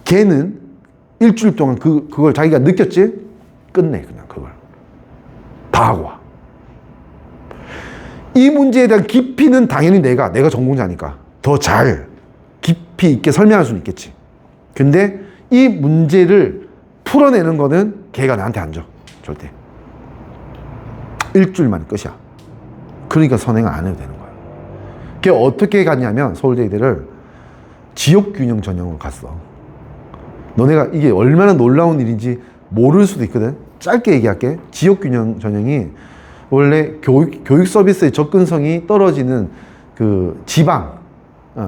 걔는 일주일 동안 그걸 자기가 느꼈지? 끝내 그냥 그걸. 다 하고 와. 이 문제에 대한 깊이는 당연히 내가 전공자니까 더 잘 깊이 있게 설명할 수는 있겠지. 근데 이 문제를 풀어내는 거는 걔가 나한테 안 줘. 절대. 일주일 만에 끝이야. 그러니까 선행을 안 해도 되는 거야. 걔 어떻게 갔냐면 서울대의대를 지역균형 전형으로 갔어. 너네가 이게 얼마나 놀라운 일인지 모를 수도 있거든. 짧게 얘기할게. 지역균형 전형이 원래 교육 서비스의 접근성이 떨어지는 그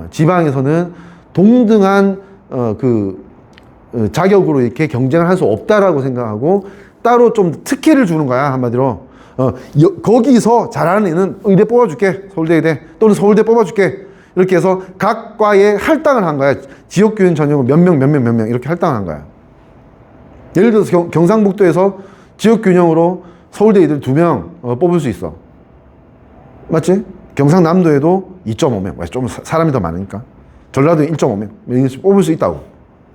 지방에서는 동등한 자격으로 이렇게 경쟁을 할 수 없다라고 생각하고 따로 좀 특혜를 주는 거야, 한마디로. 거기서 잘하는 애는 의대 뽑아줄게. 서울대의대 또는 서울대 뽑아줄게. 이렇게 해서 각 과에 할당을 한 거야. 지역균형 전형을 몇 명 이렇게 할당을 한 거야. 예를 들어서 경상북도에서 지역균형으로 서울대의대를 2명 뽑을 수 있어. 맞지? 경상남도에도 2.5명. 좀 사람이 더 많으니까. 전라도에 1.5명. 이렇게 뽑을 수 있다고.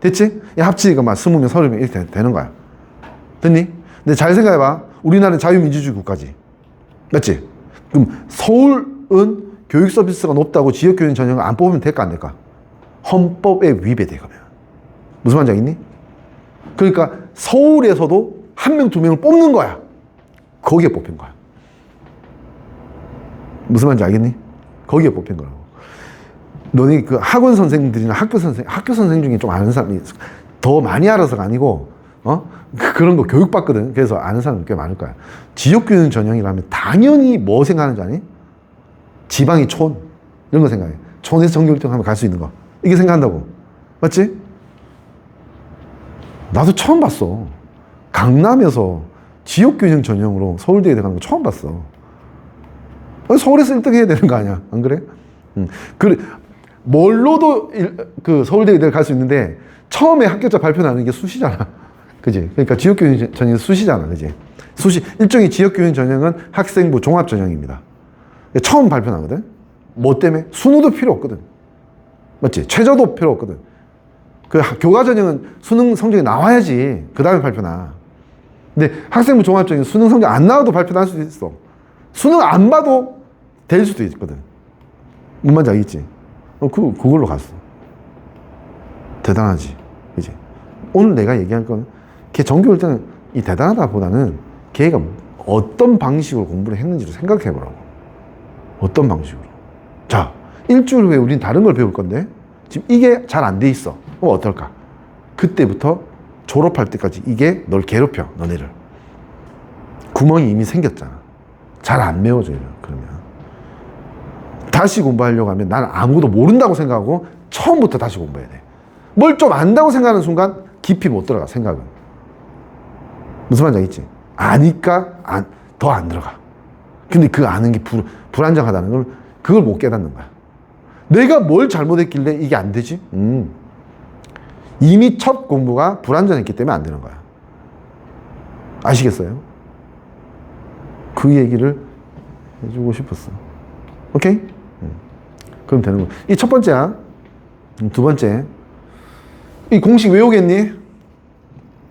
됐지? 합치니까 막 20명, 30명 이렇게 되는 거야. 됐니? 근데 잘 생각해봐. 우리나라는 자유민주주의 국가지. 맞지? 그럼 서울은 교육 서비스가 높다고 지역교육 전형을 안 뽑으면 될까, 안 될까? 헌법에 위배돼, 그러면. 무슨 말인지 알겠니? 그러니까 서울에서도 1명, 2명을 뽑는 거야. 거기에 뽑힌 거야. 무슨 말인지 알겠니? 거기에 뽑힌 거라고. 너네 그 학원 선생들이나 학교 선생 중에 좀 아는 사람이 더 많이 알아서가 아니고, 그런 거 교육받거든. 그래서 아는 사람 꽤 많을 거야. 지역균형 전형이라면 당연히 뭐 생각하는지 아니? 지방이 촌. 이런 거 생각해. 촌에서 전교육등 하면 갈 수 있는 거. 이게 생각한다고. 맞지? 나도 처음 봤어. 강남에서 지역균형 전형으로 서울대에 가는 거 처음 봤어. 서울에서 1등 해야 되는 거 아니야? 안 그래? 그래. 뭘로도 그 서울대를 갈 수 있는데 처음에 합격자 발표 나는 게 수시잖아. 그지? 그러니까 지역교육 전형은 수시잖아. 그지? 일종의 지역교육 전형은 학생부 종합 전형입니다. 처음 발표 나거든? 뭐 때문에? 순우도 필요 없거든. 맞지? 최저도 필요 없거든. 그 교과 전형은 수능 성적이 나와야지. 그 다음에 발표 나. 근데 학생부 종합 전형은 수능 성적 안 나와도 발표 날 수도 있어. 수능 안 봐도 될 수도 있거든. 뭔 말인지 알겠지? 그걸로 갔어. 대단하지. 그지? 오늘 내가 얘기할 건, 걔 전교 1등은 이 대단하다 보다는 걔가 어떤 방식으로 공부를 했는지를 생각해 보라고. 어떤 방식으로. 자, 일주일 후에 우린 다른 걸 배울 건데, 지금 이게 잘 안 돼 있어. 그럼 어떨까? 그때부터 졸업할 때까지 이게 널 괴롭혀, 너네를. 구멍이 이미 생겼잖아. 잘 안 메워져요, 그러면. 다시 공부하려고 하면 난 아무것도 모른다고 생각하고 처음부터 다시 공부해야 돼. 뭘 좀 안다고 생각하는 순간 깊이 못 들어가, 생각은. 무슨 말인지 알겠지? 아니까 더 안 들어가. 근데 그 아는 게 불안정하다는 걸 그걸 못 깨닫는 거야. 내가 뭘 잘못했길래 이게 안 되지? 이미 첫 공부가 불안전했기 때문에 안 되는 거야. 아시겠어요? 그 얘기를 해주고 싶었어. 오케이? 그럼 되는 거야. 이 첫 번째야. 두 번째. 이 공식 외우겠니?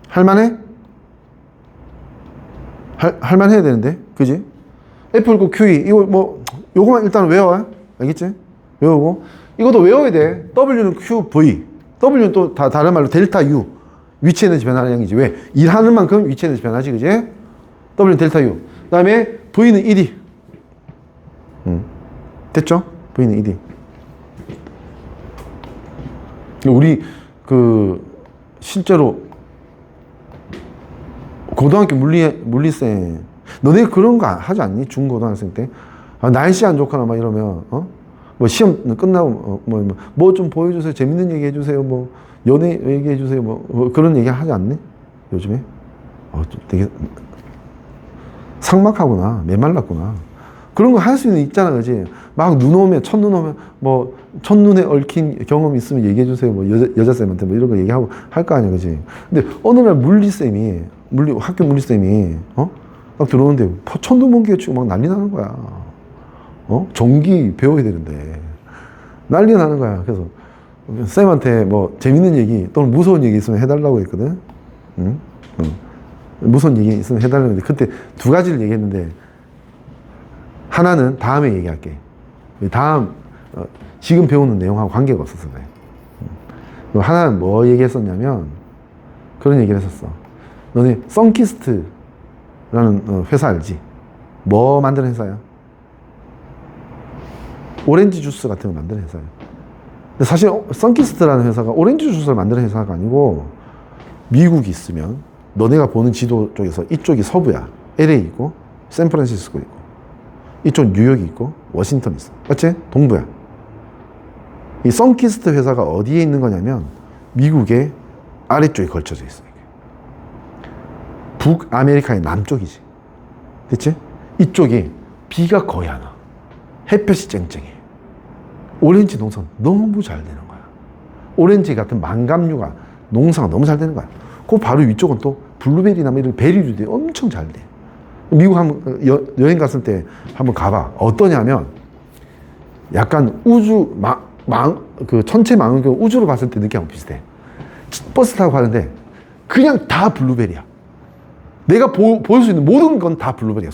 할만해? 할만해야 되는데. 그지? F 고 QE. 이거 뭐, 요거만 일단 외워. 알겠지? 외우고. 이것도 외워야 돼. W는 QV. W는 또 다른 말로 델타 U. 위치 에너지 변화하는 양이지. 왜? 일하는 만큼 위치 에너지 변하지. 그지? W는 델타 U. 그 다음에 V는 ED. 됐죠? V는 ED. 우리 실제로 고등학교 물리쌤 너네 그런 거 하지 않니? 중고등학생 때 날씨 안 좋거나 막 이러면 뭐 시험 끝나고 뭐 좀 보여주세요. 재밌는 얘기 해주세요. 뭐 연애 얘기해 주세요. 뭐 그런 얘기 하지 않니? 요즘에? 좀 되게 삭막하구나. 메말랐구나. 그런 거 할 수는 있잖아, 그지? 막 눈 오면, 첫눈 오면, 뭐, 첫눈에 얽힌 경험 있으면 얘기해 주세요. 뭐, 여자쌤한테 뭐 이런 거 얘기하고 할 거 아니야, 그지? 근데 어느 날 물리쌤이, 학교 물리쌤이, 막 들어오는데, 첫눈 본기에 치고 막 난리 나는 거야. 전기 배워야 되는데. 난리 나는 거야. 그래서, 쌤한테 뭐, 재밌는 얘기 또는 무서운 얘기 있으면 해달라고 했거든? 응? 무서운 얘기 있으면 해달라고 했는데, 그때 두 가지를 얘기했는데, 하나는 다음에 얘기할게. 다음, 지금 배우는 내용하고 관계가 없어서 그래. 하나는 뭐 얘기했었냐면, 그런 얘기를 했었어. 너네 썬키스트라는 회사 알지? 뭐 만드는 회사야? 오렌지 주스 같은 거 만드는 회사야. 근데 사실 썬키스트라는 회사가 오렌지 주스를 만드는 회사가 아니고, 미국이 있으면, 너네가 보는 지도 쪽에서 이쪽이 서부야. LA 있고, 샌프란시스코 있고, 이쪽 뉴욕이 있고 워싱턴 있어. 맞지? 동부야. 이 썬키스트 회사가 어디에 있는 거냐면 미국의 아래쪽에 걸쳐져 있어. 북아메리카의 남쪽이지. 됐지? 이쪽이 비가 거의 안 와. 햇볕이 쨍쨍해. 오렌지 농사가 너무 잘 되는 거야. 오렌지 같은 망감류가 농사가 너무 잘 되는 거야. 그 바로 위쪽은 또 블루베리나 이런 베리류들이 엄청 잘 돼. 미국 한번 여행 갔을 때 한번 가봐. 어떠냐면 약간 우주 그 천체 망원경 우주로 봤을 때 느낌하고 비슷해. 버스 타고 가는데 그냥 다 블루베리야. 내가 볼 수 있는 모든 건 다 블루베리야.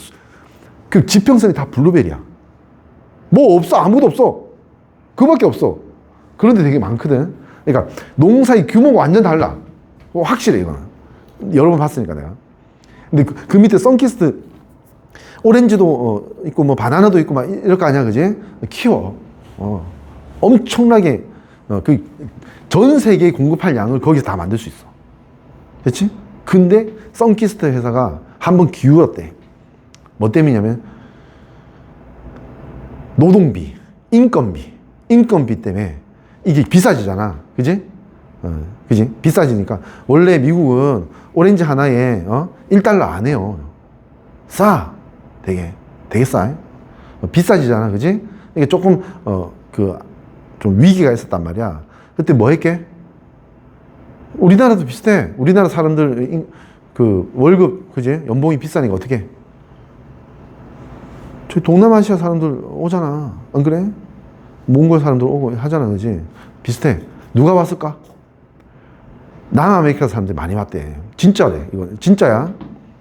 그 지평선이 다 블루베리야. 뭐 없어. 아무도 없어. 그밖에 없어. 그런데 되게 많거든. 그러니까 농사의 규모가 완전 달라. 확실해 이거는. 여러 번 봤으니까 내가. 근데 그 밑에 썬키스트 오렌지도 있고 뭐 바나나도 있고 막 이럴 거 아니야, 그지? 키워. 엄청나게 그 전 세계에 공급할 양을 거기서 다 만들 수 있어. 그렇지? 근데 썬키스트 회사가 한번 기울었대. 뭐 때문이냐면 노동비, 인건비 때문에 이게 비싸지잖아, 그지? 그지? 비싸지니까 원래 미국은 오렌지 하나에 1달러 안 해요. 싸. 되게 싸. 비싸지잖아, 그지? 이게 조금 좀 위기가 있었단 말이야. 그때 뭐 했게? 우리나라도 비슷해. 우리나라 사람들 그 월급, 그지? 연봉이 비싸니까 어떻게 해? 저희 동남아시아 사람들 오잖아. 안 그래? 몽골 사람들 오고 하잖아, 그지? 비슷해. 누가 왔을까? 남아메리카 사람들이 많이 왔대. 진짜래. 이거 진짜야.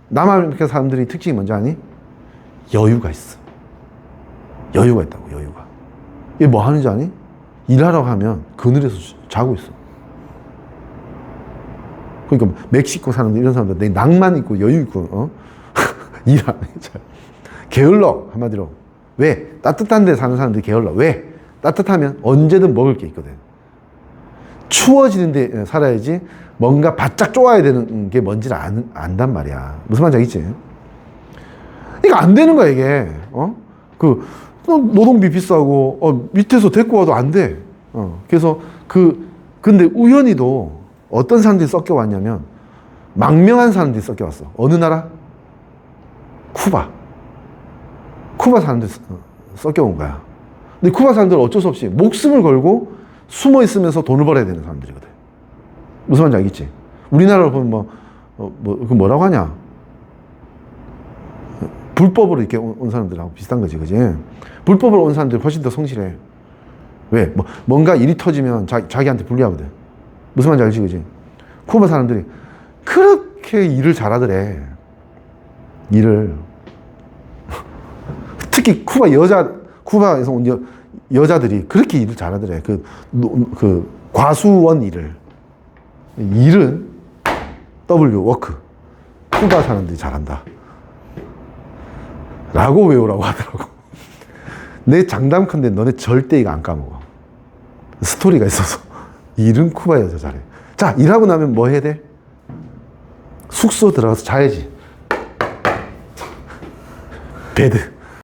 남아메리카 사람들이 특징이 뭔지 아니? 여유가 있어. 여유가 있다고, 여유가. 이게 뭐 하는지 아니? 일하러 가면 그늘에서 자고 있어. 그러니까 멕시코 사람들, 이런 사람들 되게 낭만 있고 여유 있고, 일 안 해. 게을러, 한마디로. 왜? 따뜻한 데 사는 사람들이 게을러. 왜? 따뜻하면 언제든 먹을 게 있거든. 추워지는 데 살아야지 뭔가 바짝 쪼아야 되는 게 뭔지를 안단 말이야. 무슨 말인지 알겠지? 이거 안 되는 거야, 이게. 노동비 비싸고, 밑에서 데리고 와도 안 돼. 그래서 근데 우연히도 어떤 사람들이 섞여 왔냐면, 망명한 사람들이 섞여 왔어. 어느 나라? 쿠바 사람들이 섞여 온 거야. 근데 쿠바 사람들은 어쩔 수 없이 목숨을 걸고 숨어 있으면서 돈을 벌어야 되는 사람들이거든. 무슨 말인지 알겠지? 우리나라로 보면 그 뭐라고 하냐? 불법으로 이렇게 온 사람들하고 비슷한 거지, 그지? 불법으로 온 사람들이 훨씬 더 성실해. 왜? 뭔가 일이 터지면 자기한테 불리하거든. 무슨 말인지 알지, 그지? 쿠바 사람들이 그렇게 일을 잘하더래. 일을. 특히 쿠바에서 온 여자들이 그렇게 일을 잘하더래. 그 과수원 일은 워크. 쿠바 사람들이 잘한다. 라고 외우라고 하더라고. 내 장담컨대 너네 절대 이거 안 까먹어. 스토리가 있어서. 일은 쿠바 여자 잘해. 자, 일하고 나면 뭐 해야 돼? 숙소 들어가서 자야지. 베드.